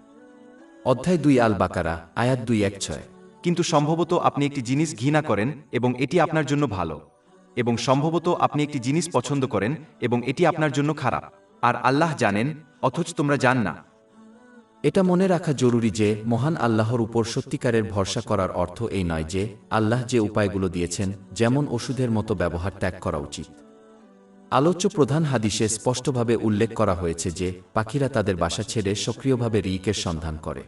অধ্যায় 2 আল বাকারা, আয়াত 216। কিন্তু সম্ভবত আপনি একটি জিনিস ঘৃণা করেন এবং এটি আপনার জন্য ভালো, এবং সম্ভবত আপনি একটি জিনিস পছন্দ করেন এবং এটি আপনার জন্য খারাপ, আর আল্লাহ জানেন, অথচ তোমরা জান না। এটা মনে রাখা জরুরি যে মহান আল্লাহর উপর সত্যিকারের ভরসা করার অর্থ এই নয় যে আল্লাহ যে উপায়গুলো দিয়েছেন, যেমন ওষুধের মতো ব্যবহার ত্যাগ করা উচিত। আলোচ্য প্রধান হাদিসে স্পষ্টভাবে উল্লেখ করা হয়েছে যে পাখিরা তাদের বাসা ছেড়ে সক্রিয়ভাবে রিজিকের সন্ধান করে।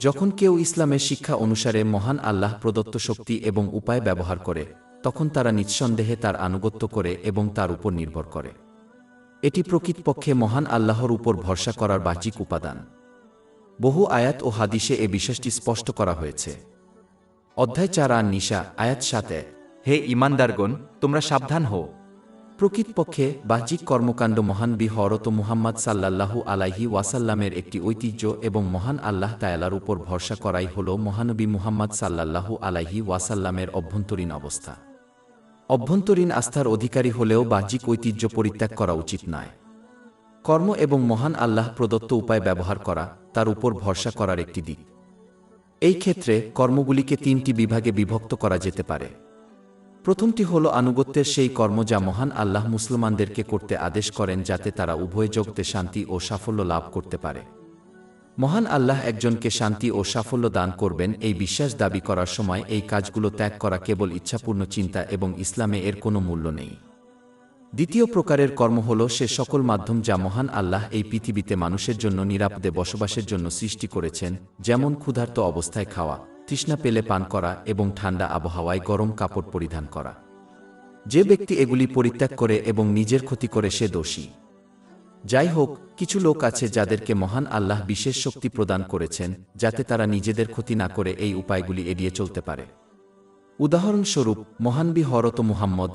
যখন কেউ ইসলামের শিক্ষা অনুসারে মহান আল্লাহ প্রদত্ত শক্তি এবং উপায় ব্যবহার করে, তখন তারা নিঃসন্দেহে তার আনুগত্য করে এবং তার উপর নির্ভর করে। এটি প্রকৃতপক্ষে মহান আল্লাহর উপর ভরসা করার বাহ্যিক উপাদান। বহু আয়াত ও হাদিসে এ বিষয়টি স্পষ্ট করা হয়েছে। অধ্যায় 4 আন নিসা, আয়াত 7। হে ঈমানদারগণ, তোমরা সাবধান হও। প্রকৃতপক্ষে বাহ্যিক কর্মকাণ্ড মহানবী হযরত মুহাম্মদ সাল্লাল্লাহু আলাইহি ওয়াসাল্লামের একটি ঐতিহ্য এবং মহান আল্লাহ তাআলার উপর ভরসা করাই হল মহানবী মুহাম্মদ সাল্লাল্লাহু আলাইহি ওয়াসাল্লামের অভ্যন্তরীণ অবস্থা। অভ্যন্তরীণ আস্থার অধিকারী হলেও বাহ্যিক ঐতিহ্য পরিত্যাগ করা উচিত নয়। কর্ম এবং মহান আল্লাহ প্রদত্ত উপায় ব্যবহার করা তার উপর ভরসা করার একটি দিক। এই ক্ষেত্রে কর্মগুলিকে 3টি বিভাগে বিভক্ত করা যেতে পারে। প্রথমটি হল আনুগত্যের সেই কর্ম যা মহান আল্লাহ মুসলমানদেরকে করতে আদেশ করেন যাতে তারা উভয় জগতে শান্তি ও সাফল্য লাভ করতে পারে। মহান আল্লাহ একজনকে শান্তি ও সাফল্য দান করবেন এই বিশ্বাস দাবি করার সময় এই কাজগুলো ত্যাগ করা কেবল ইচ্ছাপূর্ণ চিন্তা এবং ইসলামে এর কোনো মূল্য নেই। দ্বিতীয় প্রকারের কর্ম হল সে সকল মাধ্যম যা মহান আল্লাহ এই পৃথিবীতে মানুষের জন্য নিরাপদে বসবাসের জন্য সৃষ্টি করেছেন, যেমন ক্ষুধার্ত অবস্থায় খাওয়া, তৃষ্ণা পেলে পান করা এবং ঠান্ডা আবহাওয়ায় গরম কাপড় পরিধান করা। যে ব্যক্তি এগুলি পরিত্যাগ করে এবং নিজের ক্ষতি করে সে দোষী। যাই হোক, কিছু লোক আছে যাদেরকে মহান আল্লাহ বিশেষ শক্তি প্রদান করেছেন যাতে তারা নিজেদের ক্ষতি না করে এই উপায়গুলি এড়িয়ে চলতে পারে। উদাহরণস্বরূপ, মহানবী হযরত মুহাম্মদ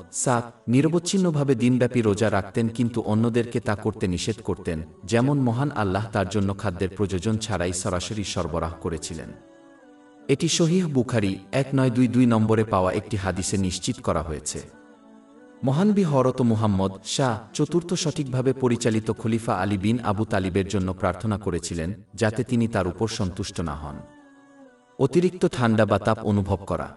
নিরবচ্ছিন্নভাবে দিনব্যাপী রোজা রাখতেন কিন্তু অন্যদেরকে তা করতে নিষেধ করতেন, যেমন মহান আল্লাহ তার জন্য খাদ্যের প্রয়োজন ছাড়াই সরাসরি সরবরাহ করেছিলেন। এটি সহিহ বুখারী 1922 নম্বরে পাওয়া একটি হাদিসে নিশ্চিত করা হয়েছে। মহানবী হযরত মুহাম্মদ চতুর্থ সঠিকভাবে পরিচালিত খলিফা আলী বিন আবু তালিবের জন্য প্রার্থনা করেছিলেন যাতে তিনি তার উপর সন্তুষ্ট না হন। অতিরিক্ত ঠান্ডা বা তাপ অনুভব করা।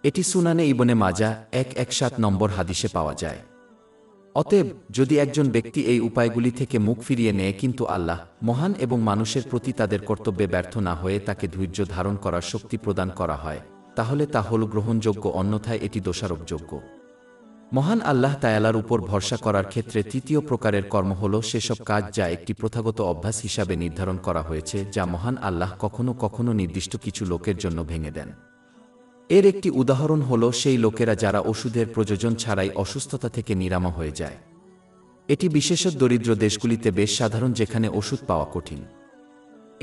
এটি সুনানে ইবনে মাজাহ 117 নম্বর হাদিসে পাওয়া যায়। অতএব, যদি একজন ব্যক্তি এই উপায়গুলি থেকে মুখ ফিরিয়ে নেয় কিন্তু আল্লাহ মহান এবং মানুষের প্রতি তাদের কর্তব্যে ব্যর্থ না হয়ে তাকে ধৈর্য ধারণ করার শক্তি প্রদান করা হয়, তাহলে তা হল গ্রহণযোগ্য, অন্যথায় এটি দোষারোপযোগ্য। মহান আল্লাহ তাআলার উপর ভরসা করার ক্ষেত্রে তৃতীয় প্রকারের কর্ম হল সেসব কাজ যা একটি প্রথাগত অভ্যাস হিসাবে নির্ধারণ করা হয়েছে যা মহান আল্লাহ কখনো কখনো নির্দিষ্ট কিছু লোকের জন্য ভেঙে দেন। এর একটি উদাহরণ হল সেই লোকেরা যারা ওষুধের প্রয়োজন ছাড়াই অসুস্থতা থেকে নিরাময় হয়ে যায়। এটি বিশেষত দরিদ্র দেশগুলিতে বেশ সাধারণ যেখানে ওষুধ পাওয়া কঠিন।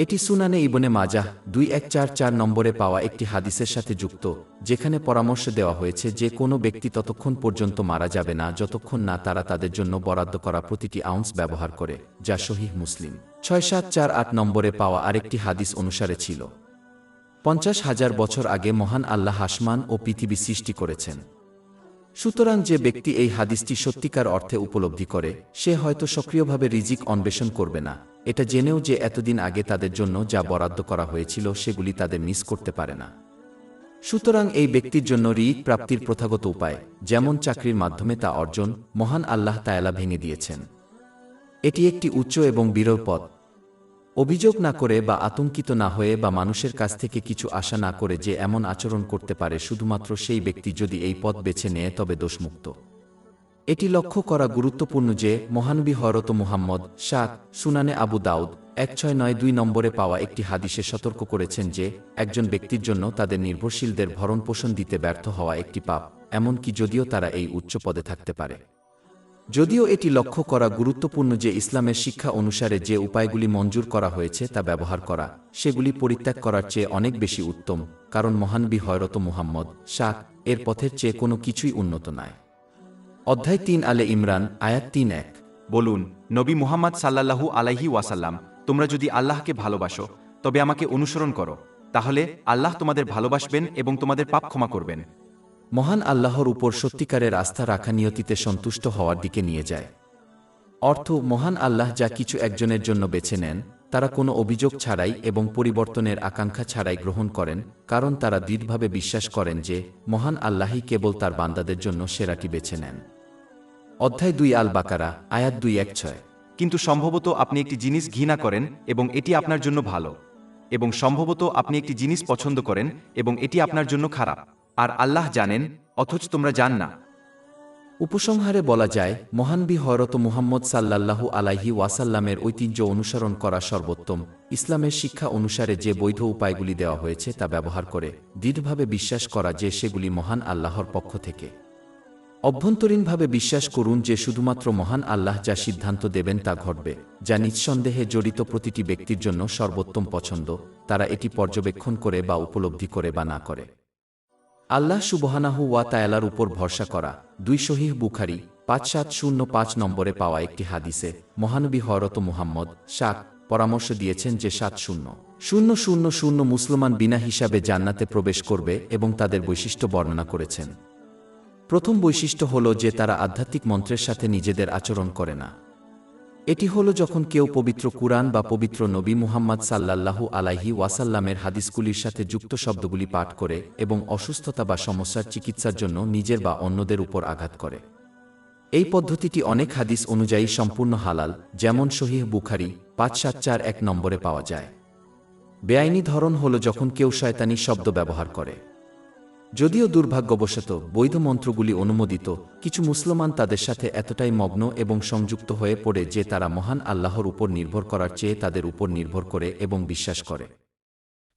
এটি সুনানে ইবনে মাজাহ 2144 নম্বরে পাওয়া একটি হাদিসের সাথে যুক্ত, যেখানে পরামর্শ দেওয়া হয়েছে যে কোনো ব্যক্তি ততক্ষণ পর্যন্ত মারা যাবে না যতক্ষণ না তারা তাদের জন্য বরাদ্দ করা প্রতিটি আউন্স ব্যবহার করে, যা সহিহ মুসলিম 6748 নম্বরে পাওয়া আরেকটি হাদিস অনুসারে ছিল। 50,000 বছর আগে মহান আল্লাহ আসমান ও পৃথিবী সৃষ্টি করেছেন। সুতরাং যে ব্যক্তি এই হাদিসটি সত্যিকার অর্থে উপলব্ধি করে সে হয়তো সক্রিয়ভাবে রিজিক অন্বেষণ করবে না, এটা জেনেও যে এতদিন আগে তাদের জন্য যা বরাদ্দ করা হয়েছিল সেগুলি তাদের মিস করতে পারে না। সুতরাং এই ব্যক্তির জন্য রিজিক প্রাপ্তির প্রথাগত উপায়, যেমন চাকরির মাধ্যমে তা অর্জন, মহান আল্লাহ তাআলা ভেঙে দিয়েছেন। এটি একটি উচ্চ এবং বিরল পথ। অভিযোগ না করে বা আতঙ্কিত না হয়ে বা মানুষের কাছ থেকে কিছু আশা না করে যে এমন আচরণ করতে পারে শুধুমাত্র সেই ব্যক্তি যদি এই পথ বেছে নেয় তবে দোষমুক্ত। এটি লক্ষ্য করা গুরুত্বপূর্ণ যে মহানবী হযরত মুহাম্মদ সুনানে আবু দাউদ 1692 নম্বরে পাওয়া একটি হাদিসে সতর্ক করেছেন যে একজন ব্যক্তির জন্য তাদের নির্ভরশীলদের ভরণ পোষণ দিতে ব্যর্থ হওয়া একটি পাপ, এমনকি যদিও তারা এই উচ্চ পদে থাকতে পারে। যদিও এটি লক্ষ্য করা গুরুত্বপূর্ণ যে ইসলামের শিক্ষা অনুসারে যে উপায়গুলি মঞ্জুর করা হয়েছে তা ব্যবহার করা সেগুলি পরিত্যাগ করার চেয়ে অনেক বেশি উত্তম, কারণ মহানবী হযরত মুহাম্মদ এর পথের চেয়ে কোনো কিছুই উন্নত নয়। অধ্যায় 3 আলে ইমরান আয়াত 3-1। বলুন, নবী মুহাম্মদ সাল্লাল্লাহু আলাইহি ওয়াসাল্লাম, তোমরা যদি আল্লাহকে ভালোবাসো তবে আমাকে অনুসরণ করো, তাহলে আল্লাহ তোমাদের ভালোবাসবেন এবং তোমাদের পাপ ক্ষমা করবেন। মহান আল্লাহর উপর সত্যিকারের আস্থা রাখা নিয়তিতে সন্তুষ্ট হওয়ার দিকে নিয়ে যায়। অর্থ, মহান আল্লাহ যা কিছু একজনের জন্য বেছে নেন তারা কোনো অভিযোগ ছাড়াই এবং পরিবর্তনের আকাঙ্ক্ষা ছাড়াই গ্রহণ করেন, কারণ তারা দৃঢ়ভাবে বিশ্বাস করেন যে মহান আল্লাহই কেবল তার বান্দাদের জন্য সেরাটি বেছে নেন। অধ্যায় 2 আল বাকারা আয়াত 2-1-6। কিন্তু সম্ভবত আপনি একটি জিনিস ঘৃণা করেন এবং এটি আপনার জন্য ভালো, এবং সম্ভবত আপনি একটি জিনিস পছন্দ করেন এবং এটি আপনার জন্য খারাপ, আর আল্লাহ জানেন, অথচ তোমরা জান না। উপসংহারে বলা যায়, মহানবী হযরত মুহাম্মদ সাল্লাল্লাহু আলাইহি ওয়াসাল্লামের ঐতিহ্য অনুসরণ করা সর্বোত্তম। ইসলামের শিক্ষা অনুসারে যে বৈধ উপায়গুলি দেওয়া হয়েছে তা ব্যবহার করে দৃঢ়ভাবে বিশ্বাস করা যে সেগুলি মহান আল্লাহর পক্ষ থেকে। অভ্যন্তরীণভাবে বিশ্বাস করুন যে শুধুমাত্র মহান আল্লাহ যা সিদ্ধান্ত দেবেন তা ঘটবে, যা নিঃসন্দেহে জড়িত প্রতিটি ব্যক্তির জন্য সর্বোত্তম পছন্দ, তারা এটি পর্যবেক্ষণ করে বা উপলব্ধি করে বা না করে। আল্লাহ সুবহানাহু ওয়া তাআলার উপর ভরসা করা। 2 সহিহ বুখারী 5705 নম্বরে পাওয়া একটি হাদিসে মহানবী হযরত মুহাম্মদ পরামর্শ দিয়েছেন যে 7,000 মুসলমান বিনা হিসাবে জান্নাতে প্রবেশ করবে এবং তাদের বৈশিষ্ট্য বর্ণনা করেছেন। প্রথম বৈশিষ্ট্য হল যে তারা আধ্যাত্মিক মন্ত্রের সাথে নিজেদের আচরণ করে না। এটি হল যখন কেউ পবিত্র কুরআন বা পবিত্র নবী মুহাম্মদ সাল্লাল্লাহু আলাইহি ওয়াসাল্লামের হাদিসগুলির সাথে যুক্ত শব্দগুলি পাঠ করে এবং অসুস্থতা বা সমস্যার চিকিৎসার জন্য নিজের বা অন্যদের উপর আঘাত করে। এই পদ্ধতিটি অনেক হাদিস অনুযায়ী সম্পূর্ণ হালাল, যেমন সহিহ বুখারী 5741 নম্বরে পাওয়া যায়। বেআইনি ধরন হল যখন কেউ শয়তানি শব্দ ব্যবহার করে। যদিও দুর্ভাগ্যবশত বৈধ মন্ত্রগুলি অনুমোদিত, কিছু মুসলমান তাদের সাথে এতটাই মগ্ন এবং সংযুক্ত হয়ে পড়ে যে তারা মহান আল্লাহর উপর নির্ভর করার চেয়ে তাদের উপর নির্ভর করে এবং বিশ্বাস করে।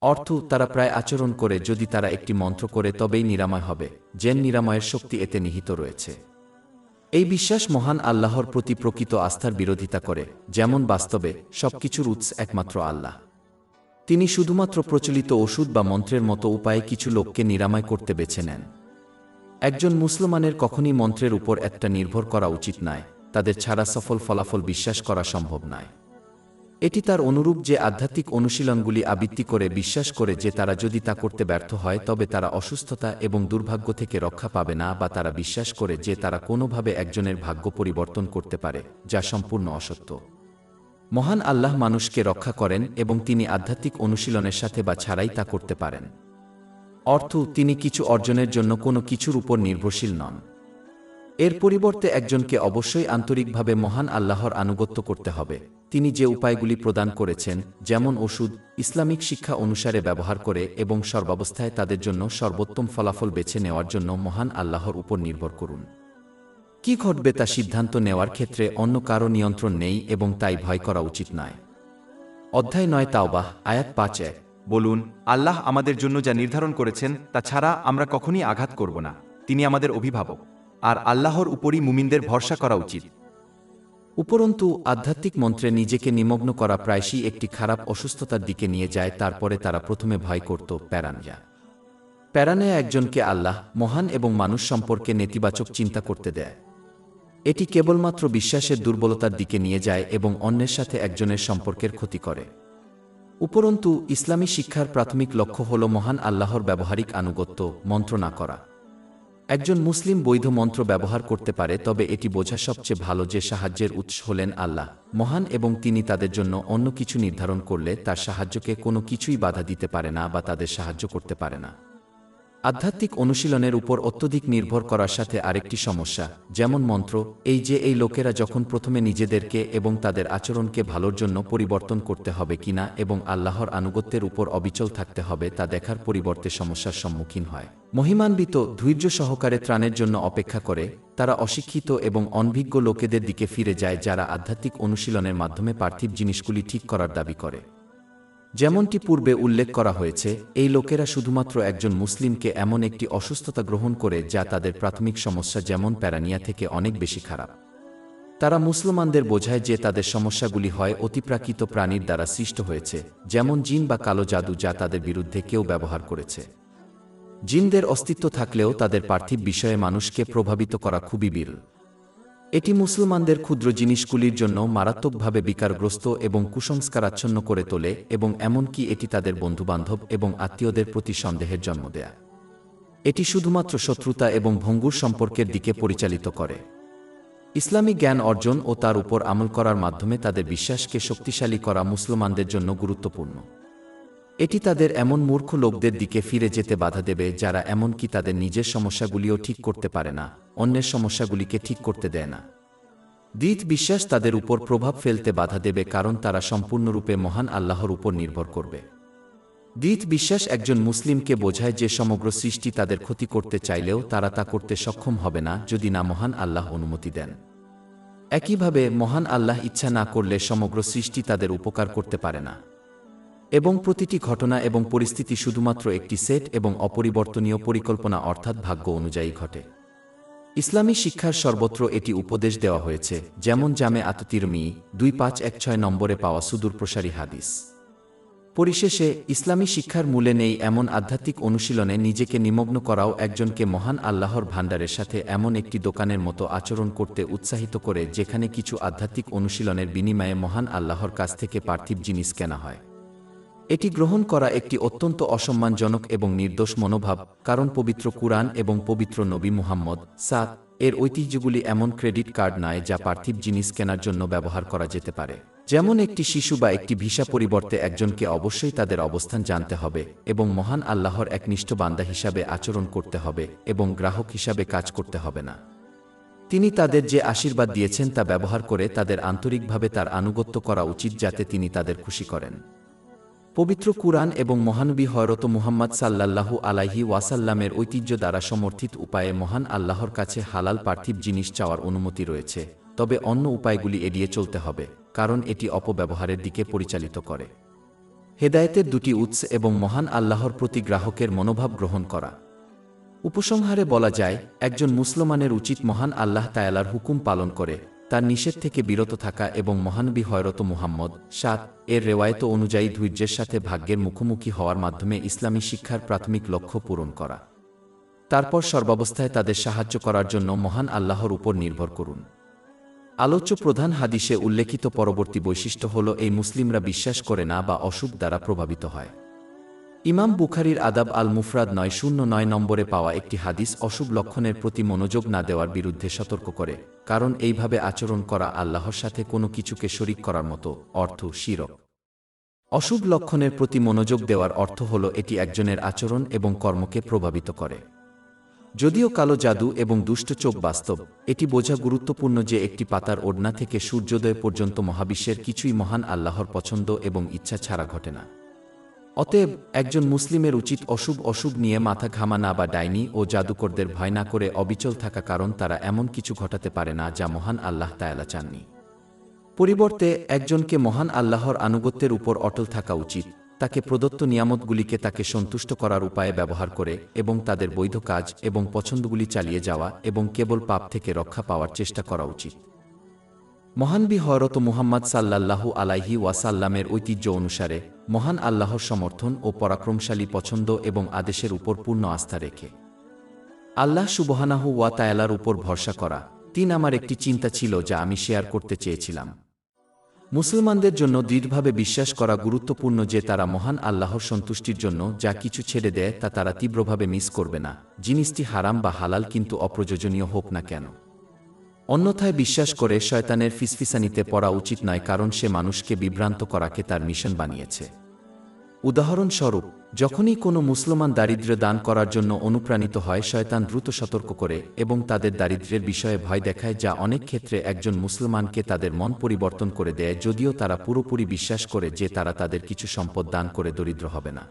অর্থ, তারা প্রায় আচরণ করে যদি তারা একটি মন্ত্র করে তবেই নিরাময় হবে, যেন নিরাময়ের শক্তি এতে নিহিত রয়েছে। এই বিশ্বাস মহান আল্লাহর প্রতি প্রকৃত আস্থার বিরোধিতা করে, যেমন বাস্তবে সবকিছুর উৎস একমাত্র আল্লাহ। তিনি শুধুমাত্র প্রচলিত ওষুধ বা মন্ত্রের মতো উপায়ে কিছু লোককে নিরাময় করতে বেছে নেন। একজন মুসলমানের কখনই মন্ত্রের উপর একটা নির্ভর করা উচিত নয়, তাদের ছাড়া সফল ফলাফল বিশ্বাস করা সম্ভব নয়। এটি তার অনুরূপ যে আধ্যাত্মিক অনুশীলনগুলি আবৃত্তি করে বিশ্বাস করে যে তারা যদি তা করতে ব্যর্থ হয় তবে তারা অসুস্থতা এবং দুর্ভাগ্য থেকে রক্ষা পাবে না, বা তারা বিশ্বাস করে যে তারা কোনোভাবে একজনের ভাগ্য পরিবর্তন করতে পারে, যা সম্পূর্ণ অসত্য। মহান আল্লাহ মানুষকে রক্ষা করেন এবং তিনি আধ্যাত্মিক অনুশীলনের সাথে বা ছাড়াই তা করতে পারেন। অর্থ, তিনি কিছু অর্জনের জন্য কোনো কিছুর উপর নির্ভরশীল নন। এর পরিবর্তে একজনকে অবশ্যই আন্তরিকভাবে মহান আল্লাহর আনুগত্য করতে হবে। তিনি যে উপায়গুলি প্রদান করেছেন, যেমন ওষুধ, ইসলামিক শিক্ষা অনুসারে ব্যবহার করে এবং সর্বাবস্থায় তাদের জন্য সর্বোত্তম ফলাফল বেছে নেওয়ার জন্য মহান আল্লাহর উপর নির্ভর করুন। কি ঘটবে তা সিদ্ধান্ত নেওয়ার ক্ষেত্রে অন্য কারো নিয়ন্ত্রণ নেই এবং তাই ভয় করা উচিত নয়। অধ্যায় 9 তাওবাহ আয়াত 5-1। বলুন, আল্লাহ আমাদের জন্য যা নির্ধারণ করেছেন তা ছাড়া আমরা কখনই আঘাত করব না। তিনি আমাদের অভিভাবক, আর আল্লাহর উপরই মুমিনদের ভরসা করা উচিত। উপরন্তু আধ্যাত্মিক মন্ত্রে নিজেকে নিমগ্ন করা প্রায়শই একটি খারাপ অসুস্থতার দিকে নিয়ে যায়। তারপরে তারা প্রথমে ভয় করত প্যারানোয়া একজনকে আল্লাহ, মহান এবং মানুষ সম্পর্কে নেতিবাচক চিন্তা করতে দেয়। এটি কেবলমাত্র বিশ্বাসের দুর্বলতার দিকে নিয়ে যায় এবং অন্যের সাথে একজনের সম্পর্কের ক্ষতি করে। উপরন্তু ইসলামী শিক্ষার প্রাথমিক লক্ষ্য হল মহান আল্লাহর ব্যবহারিক আনুগত্য, মন্ত্র না করা। একজন মুসলিম বৈধ মন্ত্র ব্যবহার করতে পারে, তবে এটি বোঝা সবচেয়ে ভালো যে সাহায্যের উৎস হলেন আল্লাহ মহান, এবং তিনি তাদের জন্য অন্য কিছু নির্ধারণ করলে তার সাহায্যকে কোনো কিছুই বাধা দিতে পারে না বা তাদের সাহায্য করতে পারে না। আধ্যাত্মিক অনুশীলনের উপর অত্যধিক নির্ভর করার সাথে আরেকটি সমস্যা, যেমন মন্ত্র, এই যে এই লোকেরা যখন প্রথমে নিজেদেরকে এবং তাদের আচরণকে ভালোর জন্য পরিবর্তন করতে হবে কিনা এবং আল্লাহর আনুগত্যের উপর অবিচল থাকতে হবে তা দেখার পরিবর্তে সমস্যার সম্মুখীন হয়, মহিমান্বিত ধৈর্য সহকারে ত্রাণের জন্য অপেক্ষা করে, তারা অশিক্ষিত এবং অনভিজ্ঞ লোকেদের দিকে ফিরে যায় যারা আধ্যাত্মিক অনুশীলনের মাধ্যমে পার্থিব জিনিসগুলি ঠিক করার দাবি করে। যেমনটি পূর্বে উল্লেখ করা হয়েছে, এই লোকেরা শুধুমাত্র একজন মুসলিমকে এমন একটি অসুস্থতা গ্রহণ করে যা তাদের প্রাথমিক সমস্যা যেমন প্যারানিয়া থেকে অনেক বেশি খারাপ। তারা মুসলমানদের বোঝায় যে তাদের সমস্যাগুলি হয় অতিপ্রাকৃত প্রাণীর দ্বারা সৃষ্ট হয়েছে, যেমন জিন বা কালো জাদু যা তাদের বিরুদ্ধে কেউ ব্যবহার করেছে। জিনদের অস্তিত্ব থাকলেও তাদের পার্থিব বিষয়ে মানুষকে প্রভাবিত করা খুবই বিরল। এটি মুসলমানদের ক্ষুদ্র জিনিসগুলির জন্য মারাত্মকভাবে বিকারগ্রস্ত এবং কুসংস্কারাচ্ছন্ন করে তোলে, এবং এমনকি এটি তাদের বন্ধুবান্ধব এবং আত্মীয়দের প্রতি সন্দেহের জন্ম দেয়। এটি শুধুমাত্র শত্রুতা এবং ভঙ্গুর সম্পর্কের দিকে পরিচালিত করে। ইসলামী জ্ঞান অর্জন ও তার উপর আমল করার মাধ্যমে তাদের বিশ্বাসকে শক্তিশালী করা মুসলমানদের জন্য গুরুত্বপূর্ণ। এটি তাদের এমন মূর্খ লোকদের দিকে ফিরে যেতে বাধা দেবে যারা এমনকি তাদের নিজের সমস্যাগুলিও ঠিক করতে পারে না, অন্যের সমস্যাগুলিকে ঠিক করতে দেয় না। দৃঢ় বিশ্বাস তাদের উপর প্রভাব ফেলতে বাধা দেবে কারণ তারা সম্পূর্ণরূপে মহান আল্লাহর উপর নির্ভর করবে। দৃঢ় বিশ্বাস একজন মুসলিমকে বোঝায় যে সমগ্র সৃষ্টি তাদের ক্ষতি করতে চাইলেও তারা তা করতে সক্ষম হবে না যদি না মহান আল্লাহ অনুমতি দেন। একইভাবে মহান আল্লাহ ইচ্ছা না করলে সমগ্র সৃষ্টি তাদের উপকার করতে পারে না, এবং প্রতিটি ঘটনা এবং পরিস্থিতি শুধুমাত্র একটি সেট এবং অপরিবর্তনীয় পরিকল্পনা অর্থাৎ ভাগ্য অনুযায়ী ঘটে। ইসলামী শিক্ষার সর্বত্র এটি উপদেশ দেওয়া হয়েছে, যেমন জামে আত-তিরমিজি 2516 নম্বরে পাওয়া সুদূরপ্রসারী হাদিস। পরিশেষে ইসলামী শিক্ষার মূলে নেই এমন আধ্যাত্মিক অনুশীলনে নিজেকে নিমগ্ন করাও একজনকে মহান আল্লাহর ভাণ্ডারের সাথে এমন একটি দোকানের মতো আচরণ করতে উৎসাহিত করে যেখানে কিছু আধ্যাত্মিক অনুশীলনের বিনিময়ে মহান আল্লাহর কাছ থেকে পার্থিব জিনিস কেনা হয়। এটি গ্রহণ করা একটি অত্যন্ত অসম্মানজনক এবং নির্দোষ মনোভাব, কারণ পবিত্র কুরআন এবং পবিত্র নবী মুহাম্মদ এর ঐতিহ্যগুলি এমন ক্রেডিট কার্ড নয় যা পার্থিব জিনিস কেনার জন্য ব্যবহার করা যেতে পারে। যেমন একটি শিশু বা একটি ভিসা পরিবর্তে একজনকে অবশ্যই তাদের অবস্থান জানতে হবে এবং মহান আল্লাহর একনিষ্ঠ বান্দা হিসাবে আচরণ করতে হবে এবং গ্রাহক হিসাবে কাজ করতে হবে না। তিনি তাদের যে আশীর্বাদ দিয়েছেন তা ব্যবহার করে তাদের আন্তরিকভাবে তার আনুগত্য করা উচিত যাতে তিনি তাদের খুশি করেন। পবিত্র কুরআন এবং মহানবী হযরত মুহাম্মদ সাল্লাল্লাহু আলাইহি ওয়াসাল্লামের ঐতিহ্য দ্বারা সমর্থিত উপায়ে মহান আল্লাহর কাছে হালাল পার্থিব জিনিস চাওয়ার অনুমতি রয়েছে, তবে অন্য উপায়গুলি এড়িয়ে চলতে হবে কারণ এটি অপব্যবহারের দিকে পরিচালিত করে। হেদায়েতের দুটি উৎস এবং মহান আল্লাহর প্রতি গ্রাহকের মনোভাব গ্রহণ করা। উপসংহারে বলা যায়, একজন মুসলমানের উচিত মহান আল্লাহ তাআলার হুকুম পালন করে তার নিষেধ থেকে বিরত থাকা এবং মহানবী হযরত মুহাম্মদ এর রেওয়ায়েত অনুযায়ী ধৈর্যের সাথে ভাগ্যের মুখোমুখি হওয়ার মাধ্যমে ইসলামী শিক্ষার প্রাথমিক লক্ষ্য পূরণ করা। তারপর সর্বাবস্থায় তাদের সাহায্য করার জন্য মহান আল্লাহর উপর নির্ভর করুন। আলোচ্য প্রধান হাদিসে উল্লেখিত পরবর্তী বৈশিষ্ট্য হল এই মুসলিমরা বিশ্বাস করে না বা অসুখ দ্বারা প্রভাবিত হয়। ইমাম বুখারীর আদাব আল মুফরাদ 909 নম্বরে পাওয়া একটি হাদিস অশুভ লক্ষণের প্রতি মনোযোগ না দেওয়ার বিরুদ্ধে সতর্ক করে, কারণ এইভাবে আচরণ করা আল্লাহর সাথে কোনো কিছুকে শরিক করার মতো, অর্থ শিরক। অশুভ লক্ষণের প্রতি মনোযোগ দেওয়ার অর্থ হল এটি একজনের আচরণ এবং কর্মকে প্রভাবিত করে। যদিও কালো জাদু এবং দুষ্ট চোখ বাস্তব, এটি বোঝা গুরুত্বপূর্ণ যে একটি পাতার ওড়না থেকে সূর্যোদয় পর্যন্ত মহাবিশ্বের কিছুই মহান আল্লাহর পছন্দ এবং ইচ্ছা ছাড়া ঘটে না। অতএব একজন মুসলিমের উচিত অশুভ নিয়ে মাথা ঘামা না বা ডাইনি ও জাদুকরদের ভয় না করে অবিচল থাকা, কারণ তারা এমন কিছু ঘটাতে পারে না যা মহান আল্লাহ তাআলা চাননি। পরিবর্তে একজনকে মহান আল্লাহর আনুগত্যের উপর অটল থাকা উচিত, তাকে প্রদত্ত নিয়ামতগুলিকে তাকে সন্তুষ্ট করার উপায়ে ব্যবহার করে এবং তাদের বৈধ কাজ এবং পছন্দগুলি চালিয়ে যাওয়া এবং কেবল পাপ থেকে রক্ষা পাওয়ার চেষ্টা করা উচিত। মহানবী হযরত মুহাম্মদ সাল্লাল্লাহু আলাইহি ওয়াসাল্লামের ঐতিহ্য অনুসারে মহান আল্লাহর সমর্থন ও পরাক্রমশালী পছন্দ এবং আদেশের উপর পূর্ণ আস্থা রেখে আল্লাহ সুবহানাহু ওয়া তাআলার উপর ভরসা করা। আমার একটি চিন্তা ছিল যা আমি শেয়ার করতে চেয়েছিলাম। মুসলমানদের জন্য দৃঢ়ভাবে বিশ্বাস করা গুরুত্বপূর্ণ যে তারা মহান আল্লাহর সন্তুষ্টির জন্য যা কিছু ছেড়ে দেয় তা তারা তীব্রভাবে মিস করবে না, জিনিসটি হারাম বা হালাল কিন্তু অপ্রয়োজনীয় হোক না কেন। অন্যথায় বিশ্বাস করে শয়তানের ফিসফিসানিতে পড়া উচিত নয়, কারণ সে মানুষকে বিভ্রান্ত করাকে তার মিশন বানিয়েছে। উদাহরণস্বরূপ, যখনই কোনো মুসলমান দারিদ্র্য দান করার জন্য অনুপ্রাণিত হয়, শয়তান দ্রুত সতর্ক করে এবং তাদের দারিদ্র্যের বিষয়ে ভয় দেখায়, যা অনেক ক্ষেত্রে একজন মুসলমানকে তাদের মন পরিবর্তন করে দেয়, যদিও তারা পুরোপুরি বিশ্বাস করে যে তারা তাদের কিছু সম্পদ দান করে দরিদ্র হবে না।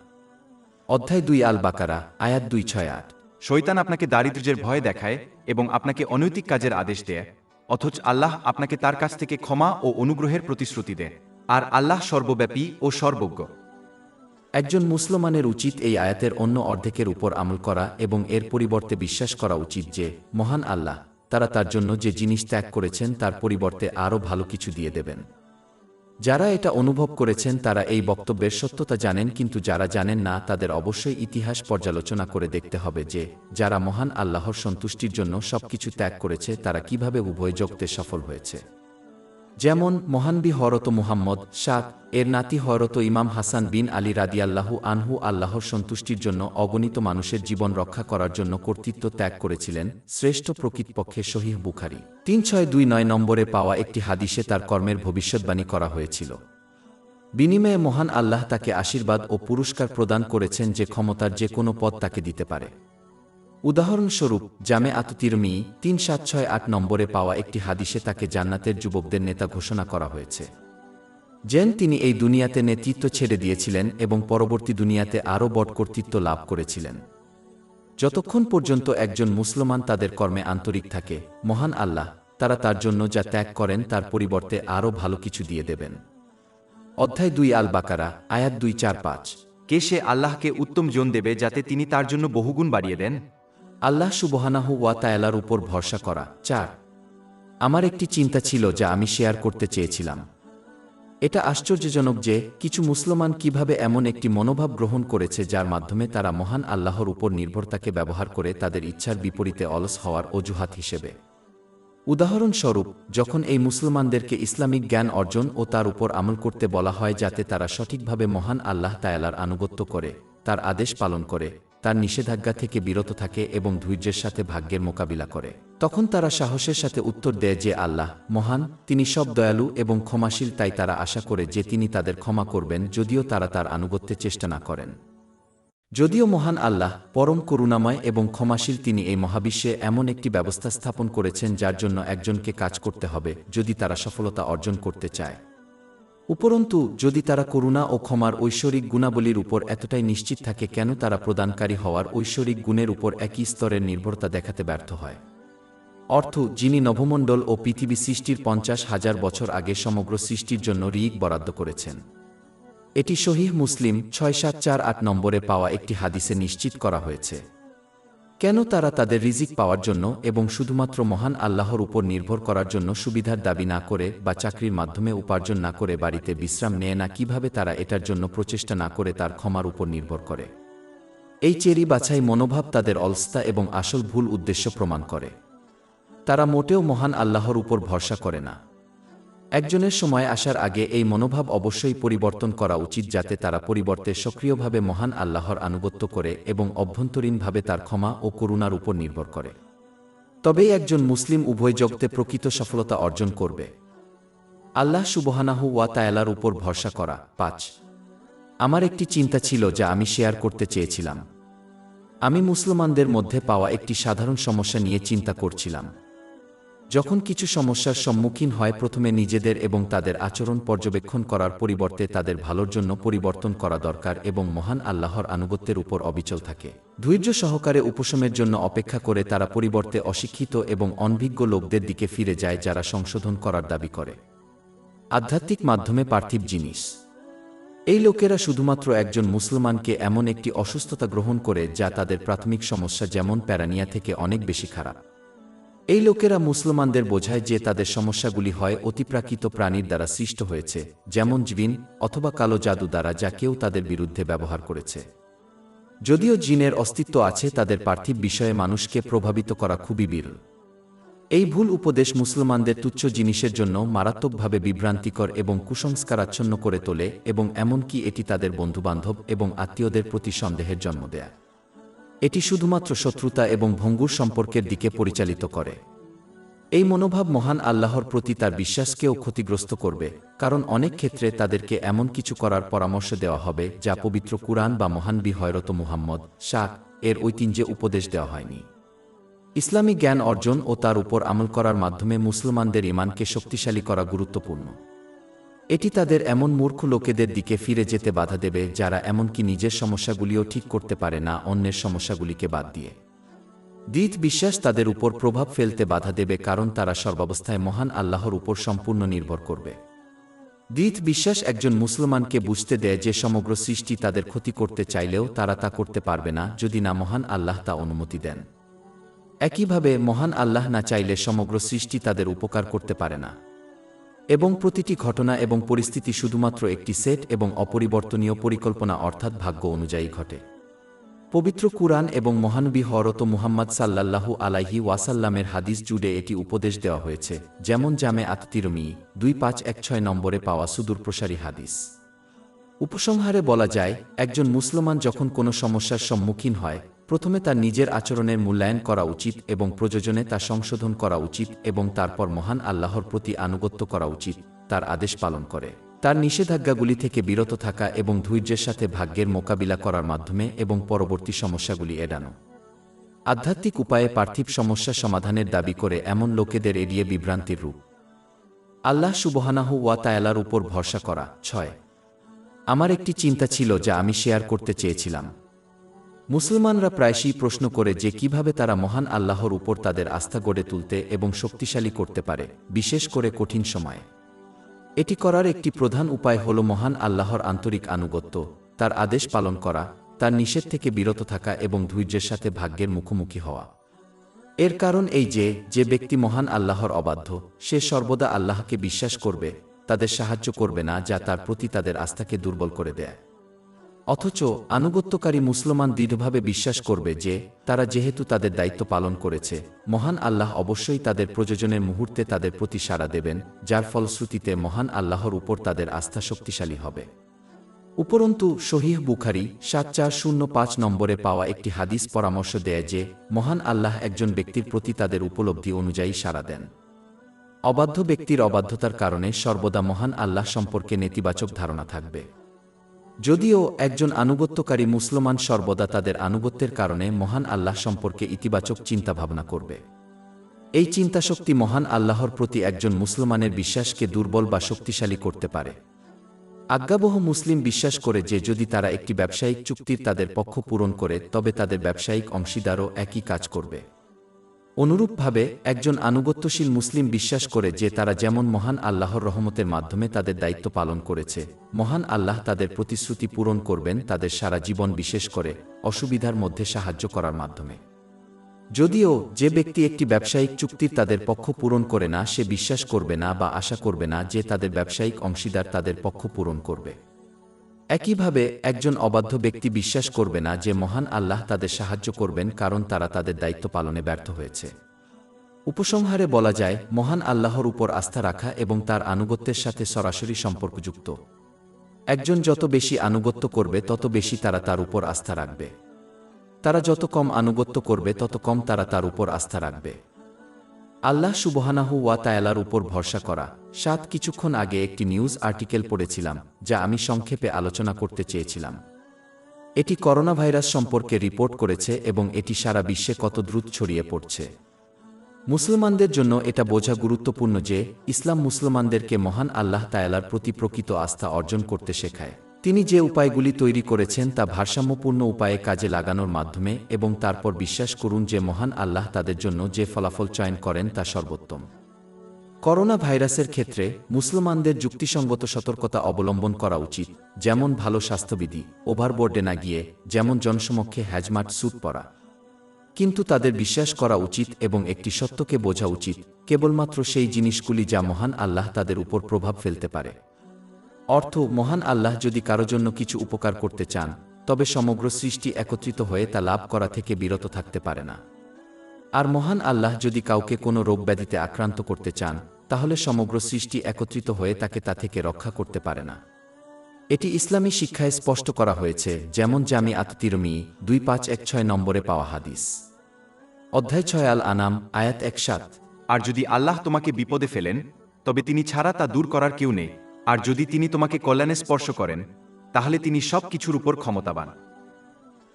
অধ্যায় 2 আল বাকারা, আয়াত 268। শয়তান আপনাকে দারিদ্র্যের ভয় দেখায় এবং আপনাকে অনৈতিক কাজের আদেশ দেয়, অথচ আল্লাহ আপনাকে তার কাছ থেকে ক্ষমা ও অনুগ্রহের প্রতিশ্রুতি দেয়, আর আল্লাহ সর্বব্যাপী ও সর্বজ্ঞ। একজন মুসলমানের উচিত এই আয়াতের অন্য অর্ধেকের উপর আমল করা এবং এর পরিবর্তে বিশ্বাস করা উচিত যে মহান আল্লাহ তারা তার জন্য যে জিনিস ত্যাগ করেছেন তার পরিবর্তে আরও ভালো কিছু দিয়ে দেবেন। যারা এটা অনুভব করেছেন তারা এই বক্তব্যের সত্যতা জানেন, কিন্তু যারা জানেন না তাদের অবশ্যই ইতিহাস পর্যালোচনা করে দেখতে হবে যে যারা মহান আল্লাহর সন্তুষ্টির জন্য সবকিছু ত্যাগ করেছে তারা কিভাবে উভয় জগতে সফল হয়েছে। যেমন মহানবী হযরত মুহাম্মদ শাক এর নাতি হযরত ইমাম হাসান বিন আলী রাদিয়াল্লাহু আনহু আল্লাহর সন্তুষ্টির জন্য অগণিত মানুষের জীবন রক্ষা করার জন্য কর্তৃত্ব ত্যাগ করেছিলেন। শ্রেষ্ঠ প্রকৃতপক্ষে সহিহ বুখারী 3629 নম্বরে পাওয়া একটি হাদিসে তার কর্মের ভবিষ্যদ্বাণী করা হয়েছিল। বিনিময়ে মহান আল্লাহ তাকে আশীর্বাদ ও পুরস্কার প্রদান করেছেন যে ক্ষমতার যে কোনো পদ তাকে দিতে পারে। উদাহরণস্বরূপ জামে আত-তিরমিজি 3768 নম্বরে পাওয়া একটি হাদিসে তাকে জান্নাতের যুবকদের নেতা ঘোষণা করা হয়েছে। যেন তিনি এই দুনিয়াতে নেতৃত্ব ছেড়ে দিয়েছিলেন এবং পরবর্তী দুনিয়াতে আরও বড় কর্তৃত্ব লাভ করেছিলেন। যতক্ষণ পর্যন্ত একজন মুসলমান তাদের কর্মে আন্তরিক থাকে, মহান আল্লাহ তারা তার জন্য যা ত্যাগ করেন তার পরিবর্তে আরও ভালো কিছু দিয়ে দেবেন। অধ্যায় 2 আল বাকারা, আয়াত 245। কে সে আল্লাহকে উত্তম জন দেবে যাতে তিনি তার জন্য বহুগুণ বাড়িয়ে দেন? আল্লাহ সুবহানাহু ওয়া তাআলার উপর ভরসা করা। 4 আমার একটি চিন্তা ছিল যা আমি শেয়ার করতে চেয়েছিলাম। এটা আশ্চর্যজনক যে কিছু মুসলমান কিভাবে এমন একটি মনোভাব গ্রহণ করেছে যার মাধ্যমে তারা মহান আল্লাহর উপর নির্ভরতাকে ব্যবহার করে তাদের ইচ্ছার বিপরীতে অলস হওয়ার অজুহাত হিসেবে। উদাহরণস্বরূপ, যখন এই মুসলমানদেরকে ইসলামিক জ্ঞান অর্জন ও তার উপর আমল করতে বলা হয় যাতে তারা সঠিকভাবে মহান আল্লাহ তাআলার আনুগত্য করে, তার আদেশ পালন করে, তার নিষেধাজ্ঞা থেকে বিরত থাকে এবং ধৈর্যের সাথে ভাগ্যের মোকাবিলা করে, তখন তারা সাহসের সাথে উত্তর দেয় যে আল্লাহ মহান, তিনি সব দয়ালু এবং ক্ষমাশীল, তাই তারা আশা করে যে তিনি তাদের ক্ষমা করবেন যদিও তারা তার আনুগত্যের চেষ্টা না করেন। যদিও মহান আল্লাহ পরম করুণাময় এবং ক্ষমাশীল, তিনি এই মহাবিশ্বে এমন একটি ব্যবস্থা স্থাপন করেছেন যার জন্য একজনকে কাজ করতে হবে যদি তারা সফলতা অর্জন করতে চায়। উপরন্তু যদি তারা করুণা ও ক্ষমার ঐশ্বরিক গুণাবলীর উপর এতটাই নিশ্চিত থাকে, কেন তারা প্রদানকারী হওয়ার ঐশ্বরিক গুণের উপর একই স্তরের নির্ভরতা দেখাতে ব্যর্থ হয়? অর্থ, যিনি নভমণ্ডল ও পৃথিবী সৃষ্টির 50,000 বছর আগে সমগ্র সৃষ্টির জন্য রিক বরাদ্দ করেছেন। এটি সহিহ মুসলিম 6748 নম্বরে পাওয়া একটি হাদিসে নিশ্চিত করা হয়েছে। কেন তারা তাদের রিজিক পাওয়ার জন্য এবং শুধুমাত্র মহান আল্লাহর উপর নির্ভর করার জন্য সুবিধার দাবি না করে বা চাকরির মাধ্যমে উপার্জন না করে বাড়িতে বিশ্রাম নেয় না? কিভাবে তারা এটার জন্য প্রচেষ্টা না করে তার ক্ষমার উপর নির্ভর করে? এই চেরি বাছাই মনোভাব তাদের অলসতা এবং আসল ভুল উদ্দেশ্য প্রমাণ করে। তারা মোটেও মহান আল্লাহর উপর ভরসা করে না। একজনের সময় আসার আগে এই মনোভাব অবশ্যই পরিবর্তন করা উচিত যাতে তারা পরিবর্তে সক্রিয়ভাবে মহান আল্লাহর আনুগত্য করে এবং অভ্যন্তরীণভাবে তার ক্ষমা ও করুণার উপর নির্ভর করে। তবেই একজন মুসলিম উভয় জগতে প্রকৃত সফলতা অর্জন করবে। আল্লাহ সুবহানাহু ওয়া তাআলার উপর ভরসা করা। 5 আমার একটি চিন্তা ছিল যা আমি শেয়ার করতে চেয়েছিলাম। আমি মুসলমানদের মধ্যে পাওয়া একটি সাধারণ সমস্যা নিয়ে চিন্তা করছিলাম। যখন কিছু সমস্যার সম্মুখীন হয়, প্রথমে নিজেদের এবং তাদের আচরণ পর্যবেক্ষণ করার পরিবর্তে তাদের ভালোর জন্য পরিবর্তন করা দরকার এবং মহান আল্লাহর আনুগত্যের উপর অবিচল থাকে। ধৈর্য সহকারে উপশমের জন্য অপেক্ষা করে তারা পরিবর্তে অশিক্ষিত এবং অনভিজ্ঞ লোকদের দিকে ফিরে যায় যারা সংশোধন করার দাবি করে। আধ্যাত্মিক মাধ্যমে পার্থিব জিনিস। এই লোকেরা শুধুমাত্র একজন মুসলমানকে এমন একটি অসুস্থতা গ্রহণ করে যা তাদের প্রাথমিক সমস্যা যেমন প্যারানিয়া থেকে অনেক বেশি খারাপ। এই লোকেরা মুসলমানদের বোঝায় যে তাদের সমস্যাগুলি হয় অতিপ্রাকৃত প্রাণীর দ্বারা সৃষ্ট হয়েছে, যেমন জিন অথবা কালো জাদু দ্বারা, যা কেউ তাদের বিরুদ্ধে ব্যবহার করেছে। যদিও জিনের অস্তিত্ব আছে, তাদের পার্থিব বিষয়ে মানুষকে প্রভাবিত করা খুবই বিরল। এই ভুল উপদেশ মুসলমানদের তুচ্ছ জিনিসের জন্য মারাত্মকভাবে বিভ্রান্তিকর এবং কুসংস্কারাচ্ছন্ন করে তোলে এবং এমনকি এটি তাদের বন্ধুবান্ধব এবং আত্মীয়দের প্রতি সন্দেহের জন্ম দেয়। এটি শুধুমাত্র শত্রুতা এবং ভঙ্গুর সম্পর্কের দিকে পরিচালিত করে। এই মনোভাব মহান আল্লাহর প্রতি তার বিশ্বাসকেও ক্ষতিগ্রস্ত করবে, কারণ অনেক ক্ষেত্রে তাদেরকে এমন কিছু করার পরামর্শ দেওয়া হবে যা পবিত্র কুরআন বা মহান বি হযরত মুহাম্মদ এর ঐতিহ্যে উপদেশ দেওয়া হয়নি। ইসলামী জ্ঞান অর্জন ও তার উপর আমল করার মাধ্যমে মুসলমানদের ঈমানকে শক্তিশালী করা গুরুত্বপূর্ণ। এটি তাদের এমন মূর্খ লোকেদের দিকে ফিরে যেতে বাধা দেবে যারা এমনকি নিজের সমস্যাগুলিও ঠিক করতে পারে না, অন্যের সমস্যাগুলিকে বাদ দিয়ে। দৃঢ় বিশ্বাস তাদের উপর প্রভাব ফেলতে বাধা দেবে, কারণ তারা সর্বাবস্থায় মহান আল্লাহর উপর সম্পূর্ণ নির্ভর করবে। দৃঢ় বিশ্বাস একজন মুসলমানকে বুঝতে দেয় যে সমগ্র সৃষ্টি তাদের ক্ষতি করতে চাইলেও তারা তা করতে পারবে না যদি না মহান আল্লাহ তা অনুমতি দেন। একইভাবে মহান আল্লাহ না চাইলে সমগ্র সৃষ্টি তাদের উপকার করতে পারে না, এবং প্রতিটি ঘটনা এবং পরিস্থিতি শুধুমাত্র একটি সেট এবং অপরিবর্তনীয় পরিকল্পনা অর্থাৎ ভাগ্য অনুযায়ী ঘটে। পবিত্র কুরআন এবং মহানবী হযরত মুহাম্মদ সাল্লাল্লাহু আলাইহি ওয়াসাল্লামের হাদিস জুড়ে এটি উপদেশ দেওয়া হয়েছে, যেমন জামে আত-তিরমিজি 2516 নম্বরে পাওয়া সুদূরপ্রসারী হাদিস। উপসংহারে বলা যায়, একজন মুসলমান যখন কোনো সমস্যার সম্মুখীন হয়, প্রথমে তার নিজের আচরণের মূল্যায়ন করা উচিত এবং প্রয়োজনে তা সংশোধন করা উচিত এবং তারপর মহান আল্লাহর প্রতি আনুগত্য করা উচিত, তার আদেশ পালন করে তার নিষেধাজ্ঞাগুলি থেকে বিরত থাকা এবং ধৈর্যের সাথে ভাগ্যের মোকাবিলা করার মাধ্যমে এবং পরবর্তী সমস্যাগুলি এড়ানো। আধ্যাত্মিক উপায়ে পার্থিব সমস্যা সমাধানের দাবি করে এমন লোকেদের এড়িয়ে বিভ্রান্তির রূপ। আল্লাহ সুবহানাহু ওয়া তাআলার উপর ভরসা করা। 6 আমার একটি চিন্তা ছিল যা আমি শেয়ার করতে চেয়েছিলাম। মুসলমানরা প্রায়শই প্রশ্ন করে যে কিভাবে তারা মহান আল্লাহর উপর তাদের আস্থা গড়ে তুলতে এবং শক্তিশালী করতে পারে, বিশেষ করে কঠিন সময়ে। এটি করার একটি প্রধান উপায় হল মহান আল্লাহর আন্তরিক আনুগত্য, তার আদেশ পালন করা, তার নিষেধ থেকে বিরত থাকা এবং ধৈর্যের সাথে ভাগ্যের মুখোমুখি হওয়া। এর কারণ এই যে ব্যক্তি মহান আল্লাহর অবাধ্য, সে সর্বদা আল্লাহকে বিশ্বাস করবে, তাদের সাহায্য করবে না, যা তার প্রতি তাদের আস্থাকে দুর্বল করে দেয়। অথচ আনুগত্যকারী মুসলমান দৃঢ়ভাবে বিশ্বাস করবে যে তারা যেহেতু তাদের দায়িত্ব পালন করেছে, মহান আল্লাহ অবশ্যই তাদের প্রয়োজনের মুহূর্তে তাদের প্রতি সাড়া দেবেন, যার ফলশ্রুতিতে মহান আল্লাহর উপর তাদের আস্থা শক্তিশালী হবে। উপরন্তু সহিহ বুখারী 7405 নম্বরে পাওয়া একটি হাদিস পরামর্শ দেয় যে মহান আল্লাহ একজন ব্যক্তির প্রতি তাদের উপলব্ধি অনুযায়ী সাড়া দেন। অবাধ্য ব্যক্তির অবাধ্যতার কারণে সর্বদা মহান আল্লাহ সম্পর্কে নেতিবাচক ধারণা থাকবে, যদিও একজন আনুগত্যকারী মুসলমান সর্বদা তাদের আনুগত্যের কারণে মহান আল্লাহ সম্পর্কে ইতিবাচক চিন্তাভাবনা করবে। এই চিন্তাশক্তি মহান আল্লাহর প্রতি একজন মুসলমানের বিশ্বাসকে দুর্বল বা শক্তিশালী করতে পারে। আজ্ঞাবহ মুসলিম বিশ্বাস করে যে যদি তারা একটি ব্যবসায়িক চুক্তির তাদের পক্ষ পূরণ করে তবে তাদের ব্যবসায়িক অংশীদারও একই কাজ করবে। অনুরূপভাবে একজন আনুগত্যশীল মুসলিম বিশ্বাস করে যে তারা যেমন মহান আল্লাহর রহমতের মাধ্যমে তাদের দায়িত্ব পালন করেছে, মহান আল্লাহ তাদের প্রতিশ্রুতি পূরণ করবেন তাদের সারা জীবন, বিশেষ করে অসুবিধার মধ্যে সাহায্য করার মাধ্যমে। যদিও যে ব্যক্তি একটি ব্যবসায়িক চুক্তির তাদের পক্ষ পূরণ করে না, সে বিশ্বাস করবে না বা আশা করবে না যে তাদের ব্যবসায়িক অংশীদার তাদের পক্ষ পূরণ করবে। একইভাবে একজন অবাধ্য ব্যক্তি বিশ্বাস করবে না যে মহান আল্লাহ তাদের সাহায্য করবেন, কারণ তারা তাদের দায়িত্ব পালনে ব্যর্থ হয়েছে। উপসংহারে বলা যায়, মহান আল্লাহর উপর আস্থা রাখা এবং তার আনুগত্যের সাথে সরাসরি সম্পর্কযুক্ত। একজন যত বেশি আনুগত্য করবে তত বেশি তারা তার উপর আস্থা রাখবে। তারা যত কম আনুগত্য করবে তত কম তারা তার উপর আস্থা রাখবে। আল্লাহ সুবহানাহু ওয়া তাআলার উপর ভরসা করা। কিছুক্ষণ আগে একটি নিউজ আর্টিকেল পড়েছিলাম যা আমি সংক্ষেপে আলোচনা করতে চেয়েছিলাম। এটি করোনা ভাইরাস সম্পর্কে রিপোর্ট করেছে এবং এটি সারা বিশ্বে কত দ্রুত ছড়িয়ে পড়ছে। মুসলমানদের জন্য এটা বোঝা গুরুত্বপূর্ণ যে ইসলাম মুসলমানদেরকে মহান আল্লাহ তাআলার প্রতি প্রকৃত আস্থা অর্জন করতে শেখায়। তিনি যে উপায়গুলি তৈরি করেছেন তা ভারসাম্যপূর্ণ উপায়ে কাজে লাগানোর মাধ্যমে, এবং তারপর বিশ্বাস করুন যে মহান আল্লাহ তাদের জন্য যে ফলাফল চয়ন করেন তা সর্বোত্তম। করোনা ভাইরাসের ক্ষেত্রে মুসলমানদের যুক্তিসঙ্গত সতর্কতা অবলম্বন করা উচিত, যেমন ভালো স্বাস্থ্যবিধি, ওভারবোর্ডে না গিয়ে, যেমন জনসমক্ষে হ্যাজমাট স্যুট পরা। কিন্তু তাদের বিশ্বাস করা উচিত এবং একটি সত্যকে বোঝা উচিত, কেবলমাত্র সেই জিনিসগুলি যা মহান আল্লাহ তাদের উপর প্রভাব ফেলতে পারে। অর্থ, মহান আল্লাহ যদি কারো জন্য কিছু উপকার করতে চান, তবে সমগ্র সৃষ্টি একত্রিত হয়ে তা লাভ করা থেকে বিরত থাকতে পারে না। আর মহান আল্লাহ যদি কাউকে কোনো রোগ ব্যাধিতে আক্রান্ত করতে চান তাহলে সমগ্র সৃষ্টি একত্রিত হয়ে তাকে তা থেকে রক্ষা করতে পারে না। এটি ইসলামী শিক্ষায় স্পষ্ট করা হয়েছে, যেমন জামি আত-তিরমি 2516 নম্বরে পাওয়া হাদিস। অধ্যায় 6 আল আনাম আয়াত 17। আর যদি আল্লাহ তোমাকে বিপদে ফেলেন তবে তিনি ছাড়া তা দূর করার কেউ নেই, আর যদি তিনি তোমাকে কল্যাণে স্পর্শ করেন তাহলে তিনি সব কিছুর উপর ক্ষমতাবান।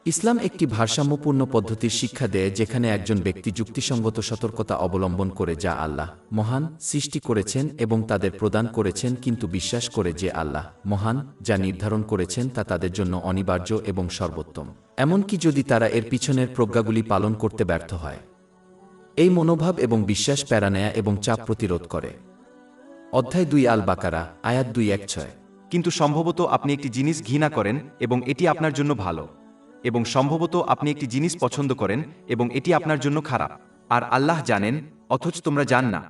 ইসলাম একটি ভারসাম্যপূর্ণ পদ্ধতির শিক্ষা দেয় যেখানে একজন ব্যক্তি যুক্তিসঙ্গত সতর্কতা অবলম্বন করে যা আল্লাহ মহান সৃষ্টি করেছেন এবং তাদের প্রদান করেছেন, কিন্তু বিশ্বাস করে যে আল্লাহ মহান যা নির্ধারণ করেছেন তা তাদের জন্য অনিবার্য এবং সর্বোত্তম, এমনকি যদি তারা এর পিছনের প্রজ্ঞাগুলি পালন করতে ব্যর্থ হয়। এই মনোভাব এবং বিশ্বাস প্যারা নেয়া এবং চাপ প্রতিরোধ করে। অধ্যায় 2 আল বাকারা আয়াত 216। কিন্তু সম্ভবত আপনি একটি জিনিস ঘৃণা করেন এবং এটি আপনার জন্য ভালো, এবং সম্ভবত আপনি একটি জিনিস পছন্দ করেন এবং এটি আপনার জন্য খারাপ, আর আল্লাহ জানেন অথচ তোমরা জান না।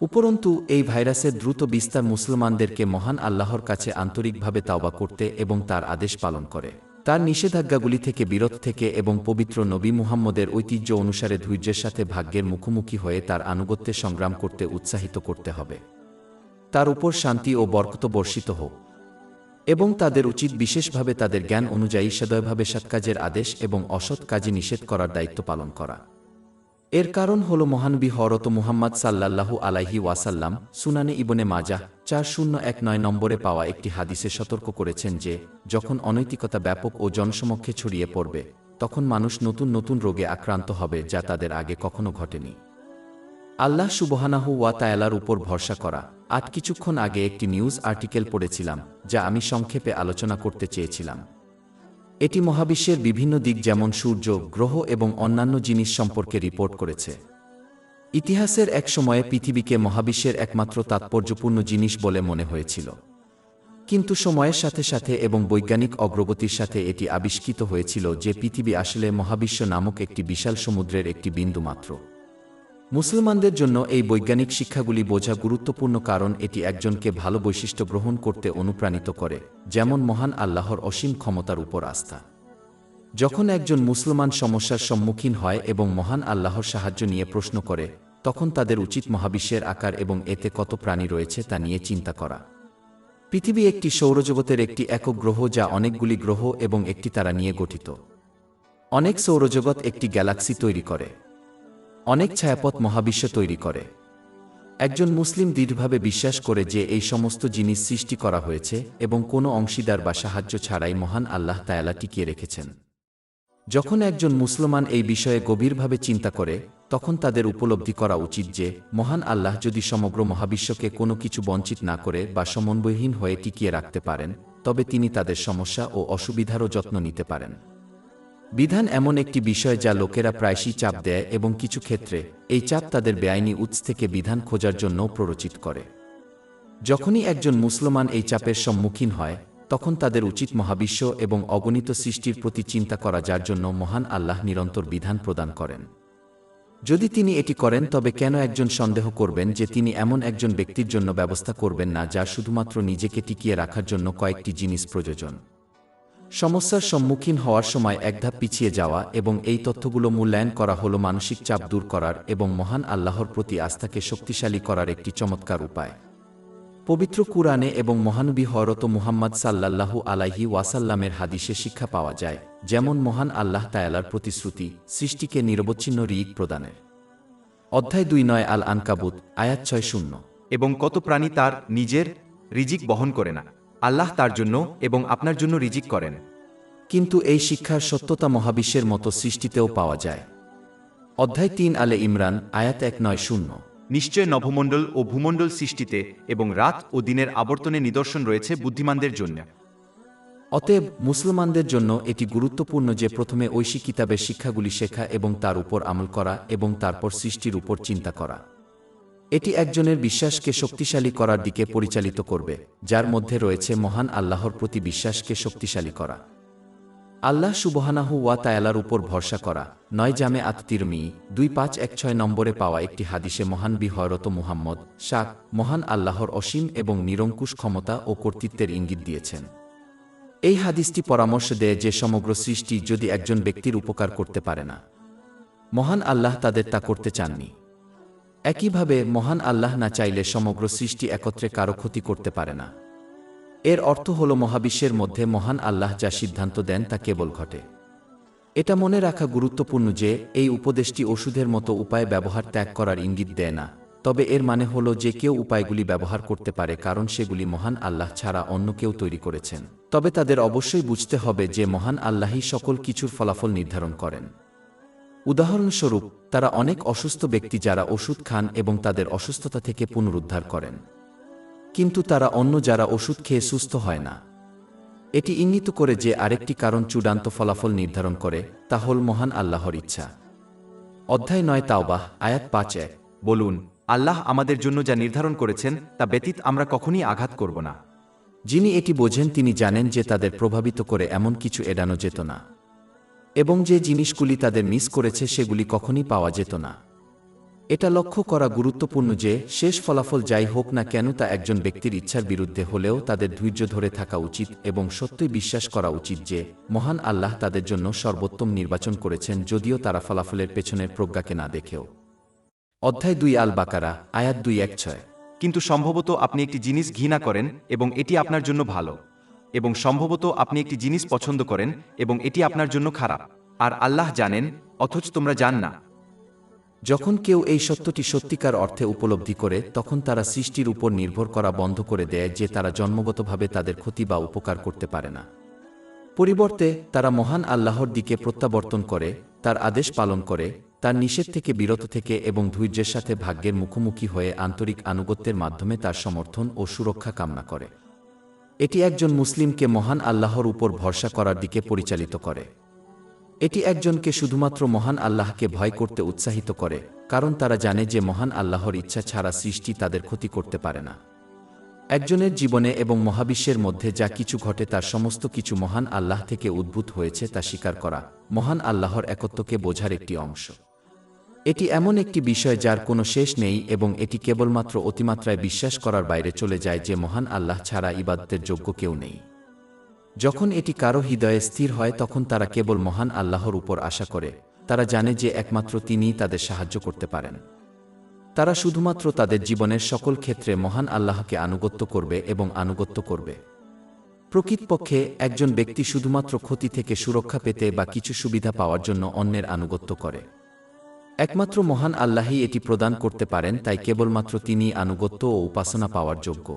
উপরন্তু এই ভাইরাসের দ্রুত বিস্তার মুসলমানদেরকে মহান আল্লাহর কাছে আন্তরিকভাবে তাওবা করতে এবং তার আদেশ পালন করে তার নিষেধাজ্ঞাগুলি থেকে বিরত থেকে এবং পবিত্র নবী মুহাম্মদের ঐতিহ্য অনুসারে ধৈর্যের সাথে ভাগ্যের মুখোমুখি হয়ে তার আনুগত্যে সংগ্রাম করতে উৎসাহিত করতে হবে। তার উপর শান্তি ও বরকত বর্ষিত হোক, এবং তাদের উচিত বিশেষভাবে তাদের জ্ঞান অনুযায়ী সদয়ভাবে সৎকাজের আদেশ এবং অসৎ কাজে নিষেধ করার দায়িত্ব পালন করা। এর কারণ হল মহানবী হযরত মুহাম্মদ সাল্লাল্লাহু আলাইহি ওয়াসাল্লাম সুনানে ইবনে মাজাহ 4019 নম্বরে পাওয়া একটি হাদিসে সতর্ক করেছেন যে যখন অনৈতিকতা ব্যাপক ও জনসমক্ষে ছড়িয়ে পড়বে তখন মানুষ নতুন নতুন রোগে আক্রান্ত হবে যা তাদের আগে কখনো ঘটেনি। আল্লাহ সুবহানাহু ওয়া তাআলার উপর ভরসা করা। কিছুক্ষণ আগে একটি নিউজ আর্টিকেল পড়েছিলাম যা আমি সংক্ষেপে আলোচনা করতে চেয়েছিলাম। এটি মহাবিশ্বের বিভিন্ন দিক যেমন সূর্য, গ্রহ এবং অন্যান্য জিনিস সম্পর্কে রিপোর্ট করেছে। ইতিহাসের এক সময়ে পৃথিবীকে মহাবিশ্বের একমাত্র তাৎপর্যপূর্ণ জিনিস বলে মনে হয়েছিল, কিন্তু সময়ের সাথে সাথে এবং বৈজ্ঞানিক অগ্রগতির সাথে এটি আবিষ্কৃত হয়েছিল যে পৃথিবী আসলে মহাবিশ্ব নামক একটি বিশাল সমুদ্রের একটি বিন্দু মাত্র। মুসলমানদের জন্য এই বৈজ্ঞানিক শিক্ষাগুলি বোঝা গুরুত্বপূর্ণ, কারণ এটি একজনকে ভালো বৈশিষ্ট্য গ্রহণ করতে অনুপ্রাণিত করে, যেমন মহান আল্লাহর অসীম ক্ষমতার উপর আস্থা। যখন একজন মুসলমান সমস্যার সম্মুখীন হয় এবং মহান আল্লাহর সাহায্য নিয়ে প্রশ্ন করে, তখন তাদের উচিত মহাবিশ্বের আকার এবং এতে কত প্রাণী রয়েছে তা নিয়ে চিন্তা করা। পৃথিবী একটি সৌরজগতের একটি একক গ্রহ যা অনেকগুলি গ্রহ এবং একটি তারা নিয়ে গঠিত। অনেক সৌরজগৎ একটি গ্যালাক্সি তৈরি করে, অনেক ছায়াপথ মহাবিশ্ব তৈরি করে। একজন মুসলিম দৃঢ়ভাবে বিশ্বাস করে যে এই সমস্ত জিনিস সৃষ্টি করা হয়েছে এবং কোনো অংশীদার বা সাহায্য ছাড়াই মহান আল্লাহ তাআলা টিকিয়ে রেখেছেন। যখন একজন মুসলমান এই বিষয়ে গভীরভাবে চিন্তা করে, তখন তাদের উপলব্ধি করা উচিত যে মহান আল্লাহ যদি সমগ্র মহাবিশ্বকে কোনো কিছু বঞ্চিত না করে বা সমন্বয়হীন হয়ে টিকিয়ে রাখতে পারেন, তবে তিনি তাদের সমস্যা ও অসুবিধারও যত্ন নিতে পারেন। বিধান এমন একটি বিষয় যা লোকেরা প্রায়শই চাপ দেয় এবং কিছু ক্ষেত্রে এই চাপ তাদের বেআইনি উৎস থেকে বিধান খোঁজার জন্য প্ররোচিত করে। যখনই একজন মুসলমান এই চাপের সম্মুখীন হয়, তখন তাদের উচিত মহাবিশ্ব এবং অগণিত সৃষ্টির প্রতি চিন্তা করা যার জন্য মহান আল্লাহ নিরন্তর বিধান প্রদান করেন। যদি তিনি এটি করেন, তবে কেন একজন সন্দেহ করবেন যে তিনি এমন একজন ব্যক্তির জন্য ব্যবস্থা করবেন না যার শুধুমাত্র নিজেকে টিকিয়ে রাখার জন্য কয়েকটি জিনিস প্রয়োজন। সমস্যার সম্মুখীন হওয়ার সময় এক ধাপ পিছিয়ে যাওয়া এবং এই তথ্যগুলো মূল্যায়ন করা হলো মানসিক চাপ দূর করার এবং মহান আল্লাহর প্রতি আস্থাকে শক্তিশালী করার একটি চমৎকার উপায়। পবিত্র কুরআনে এবং মহানবী হযরত মুহাম্মদ সাল্লাল্লাহু আলাইহি ওয়াসাল্লামের হাদিসে শিক্ষা পাওয়া যায়, যেমন মহান আল্লাহ তাআলার প্রতিশ্রুতি সৃষ্টিকে নিরবচ্ছিন্ন রিজিক প্রদানের। অধ্যায় 2 আল আনকাবুত আয়াত 60। এবং কত প্রাণী তার নিজের রিজিক বহন করে না, আল্লাহ তার জন্য এবং আপনার জন্য রিজিক করেন। কিন্তু এই শিক্ষার সত্যতা মহাবিশ্বের মতো সৃষ্টিতেও পাওয়া যায়। অধ্যায় 3 আলে ইমরান আয়াত 190। নিশ্চয় নভমণ্ডল ও ভূমণ্ডল সৃষ্টিতে এবং রাত ও দিনের আবর্তনে নিদর্শন রয়েছে বুদ্ধিমানদের জন্য। অতএব মুসলমানদের জন্য এটি গুরুত্বপূর্ণ যে প্রথমে ঐশী কিতাবের শিক্ষাগুলি শেখা এবং তার উপর আমল করা এবং তারপর সৃষ্টির উপর চিন্তা করা। এটি একজনের বিশ্বাসকে শক্তিশালী করার দিকে পরিচালিত করবে, যার মধ্যে রয়েছে মহান আল্লাহর প্রতি বিশ্বাসকে শক্তিশালী করা। আল্লাহ সুবহানাহু ওয়া তাআলার উপর ভরসা করা। 9 জামে আত-তিরমি 2516 নম্বরে পাওয়া একটি হাদিসে মহানবী হযরত মুহাম্মদ মহান আল্লাহর অসীম এবং নিরঙ্কুশ ক্ষমতা ও কর্তৃত্বের ইঙ্গিত দিয়েছেন। এই হাদিসটি পরামর্শ দেয় যে সমগ্র সৃষ্টি যদি একজন ব্যক্তির উপকার করতে পারে না, মহান আল্লাহ তাদের তা করতে চাননি। একইভাবে মহান আল্লাহ না চাইলে সমগ্র সৃষ্টি একত্রে কারো ক্ষতি করতে পারে না। এর অর্থ হল মহাবিশ্বের মধ্যে মহান আল্লাহ যা সিদ্ধান্ত দেন তা কেবল ঘটে। এটা মনে রাখা গুরুত্বপূর্ণ যে এই উপদেশটি ওষুধের মতো উপায় ব্যবহার ত্যাগ করার ইঙ্গিত দেয় না, তবে এর মানে হল যে কেউ উপায়গুলি ব্যবহার করতে পারে কারণ সেগুলি মহান আল্লাহ ছাড়া অন্য কেউ তৈরি করেছেন, তবে তাদের অবশ্যই বুঝতে হবে যে মহান আল্লাহই সকল কিছুর ফলাফল নির্ধারণ করেন। উদাহরণস্বরূপ, তারা অনেক অসুস্থ ব্যক্তি যারা ওষুধ খান এবং তাদের অসুস্থতা থেকে পুনরুদ্ধার করেন, কিন্তু তারা অন্য যারা ওষুধ খেয়ে সুস্থ হয় না। এটি ইঙ্গিত করে যে আরেকটি কারণ চূড়ান্ত ফলাফল নির্ধারণ করে, তা হল মহান আল্লাহর ইচ্ছা। অধ্যায় 9 তাওবাহ, আয়াত 5-1। বলুন, আল্লাহ আমাদের জন্য যা নির্ধারণ করেছেন তা ব্যতীত আমরা কখনই আঘাত করব না। যিনি এটি বোঝেন তিনি জানেন যে তাদের প্রভাবিত করে এমন কিছু এড়ানো যেত না, এবং যে জিনিসগুলি তাদের মিস করেছে সেগুলি কখনই পাওয়া যেত না। এটা লক্ষ্য করা গুরুত্বপূর্ণ যে শেষ ফলাফল যাই হোক না কেন তা একজন ব্যক্তির ইচ্ছার বিরুদ্ধে হলেও তাদের ধৈর্য ধরে থাকা উচিত এবং সত্যই বিশ্বাস করা উচিত যে মহান আল্লাহ তাদের জন্য সর্বোত্তম নির্বাচন করেছেন, যদিও তারা ফলাফলের পেছনের প্রজ্ঞাকে না দেখেও। অধ্যায় 2 আল বাকারা, আয়াত 216। কিন্তু সম্ভবত আপনি একটি জিনিস ঘৃণা করেন এবং এটি আপনার জন্য ভালো, এবং সম্ভবত আপনি একটি জিনিস পছন্দ করেন এবং এটি আপনার জন্য খারাপ, আর আল্লাহ জানেন, অথচ তোমরা জান না। যখন কেউ এই সত্যটি সত্যিকার অর্থে উপলব্ধি করে তখন তারা সৃষ্টির উপর নির্ভর করা বন্ধ করে দেয় যে তারা জন্মগতভাবে তাদের ক্ষতি বা উপকার করতে পারে না। পরিবর্তে তারা মহান আল্লাহর দিকে প্রত্যাবর্তন করে, তার আদেশ পালন করে, তার নিষেধ থেকে বিরত থেকে এবং ধৈর্যের সাথে ভাগ্যের মুখোমুখি হয়ে আন্তরিক আনুগত্যের মাধ্যমে তার সমর্থন ও সুরক্ষা কামনা করে। এটি একজন মুসলিমকে মহান আল্লাহর উপর ভরসা করার দিকে পরিচালিত করে। এটি একজনকে শুধুমাত্র মহান আল্লাহকে ভয় করতে উৎসাহিত করে, কারণ তারা জানে যে মহান আল্লাহর ইচ্ছা ছাড়া সৃষ্টি তাদের ক্ষতি করতে পারে না। একজনের জীবনে এবং মহাবিশ্বের মধ্যে যা কিছু ঘটে তার সমস্ত কিছু মহান আল্লাহ থেকে উদ্ভূত হয়েছে তা স্বীকার করা মহান আল্লাহর একত্বকে বোঝার একটি অংশ। এটি এমন একটি বিষয় যার কোনো শেষ নেই এবং এটি কেবলমাত্র অতিমাত্রায় বিশ্বাস করার বাইরে চলে যায় যে মহান আল্লাহ ছাড়া ইবাদতের যোগ্য কেউ নেই। যখন এটি কারো হৃদয়ে স্থির হয় তখন তারা কেবল মহান আল্লাহর উপর আশা করে, তারা জানে যে একমাত্র তিনিই তাদের সাহায্য করতে পারেন। তারা শুধুমাত্র তাদের জীবনের সকল ক্ষেত্রে মহান আল্লাহকে আনুগত্য করবে এবং আনুগত্য করবে। প্রকৃতপক্ষে একজন ব্যক্তি শুধুমাত্র ক্ষতি থেকে সুরক্ষা পেতে বা কিছু সুবিধা পাওয়ার জন্য অন্যের আনুগত্য করে। একমাত্র মহান আল্লাহই এটি প্রদান করতে পারেন, তাই কেবলমাত্র তিনিই আনুগত্য ও উপাসনা পাওয়ার যোগ্য।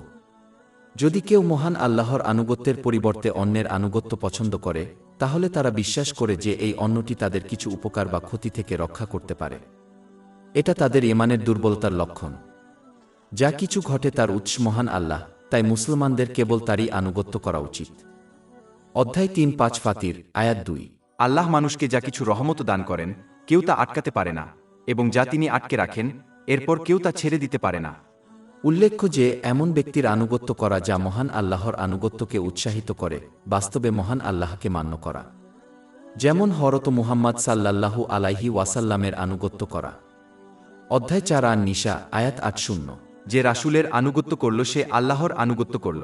যদি কেউ মহান আল্লাহর আনুগত্যের পরিবর্তে অন্যের আনুগত্য পছন্দ করে, তাহলে তারা বিশ্বাস করে যে এই অন্যটি তাদের কিছু উপকার বা ক্ষতি থেকে রক্ষা করতে পারে। এটা তাদের ঈমানের দুর্বলতার লক্ষণ। যা কিছু ঘটে তার উৎস মহান আল্লাহ, তাই মুসলমানদের কেবল তারই আনুগত্য করা উচিত। অধ্যায় 3-5 ফাতির, আয়াত 2। আল্লাহ মানুষকে যা কিছু রহমত দান করেন কেউ তা আটকাতে পারে না, এবং যা তিনি আটকে রাখেন এরপর কেউ তা ছেড়ে দিতে পারে না। উল্লেখ্য যে এমন ব্যক্তির আনুগত্য করা যা মহান আল্লাহর আনুগত্যকে উৎসাহিত করে বাস্তবে মহান আল্লাহকে মান্য করা, যেমন হযরত মুহাম্মদ সাল্লাল্লাহু আলাইহি ওয়াসাল্লামের আনুগত্য করা। অধ্যায় 4 আন নিসা, আয়াত 8-0। যে রাসূলের আনুগত্য করল সে আল্লাহর আনুগত্য করল।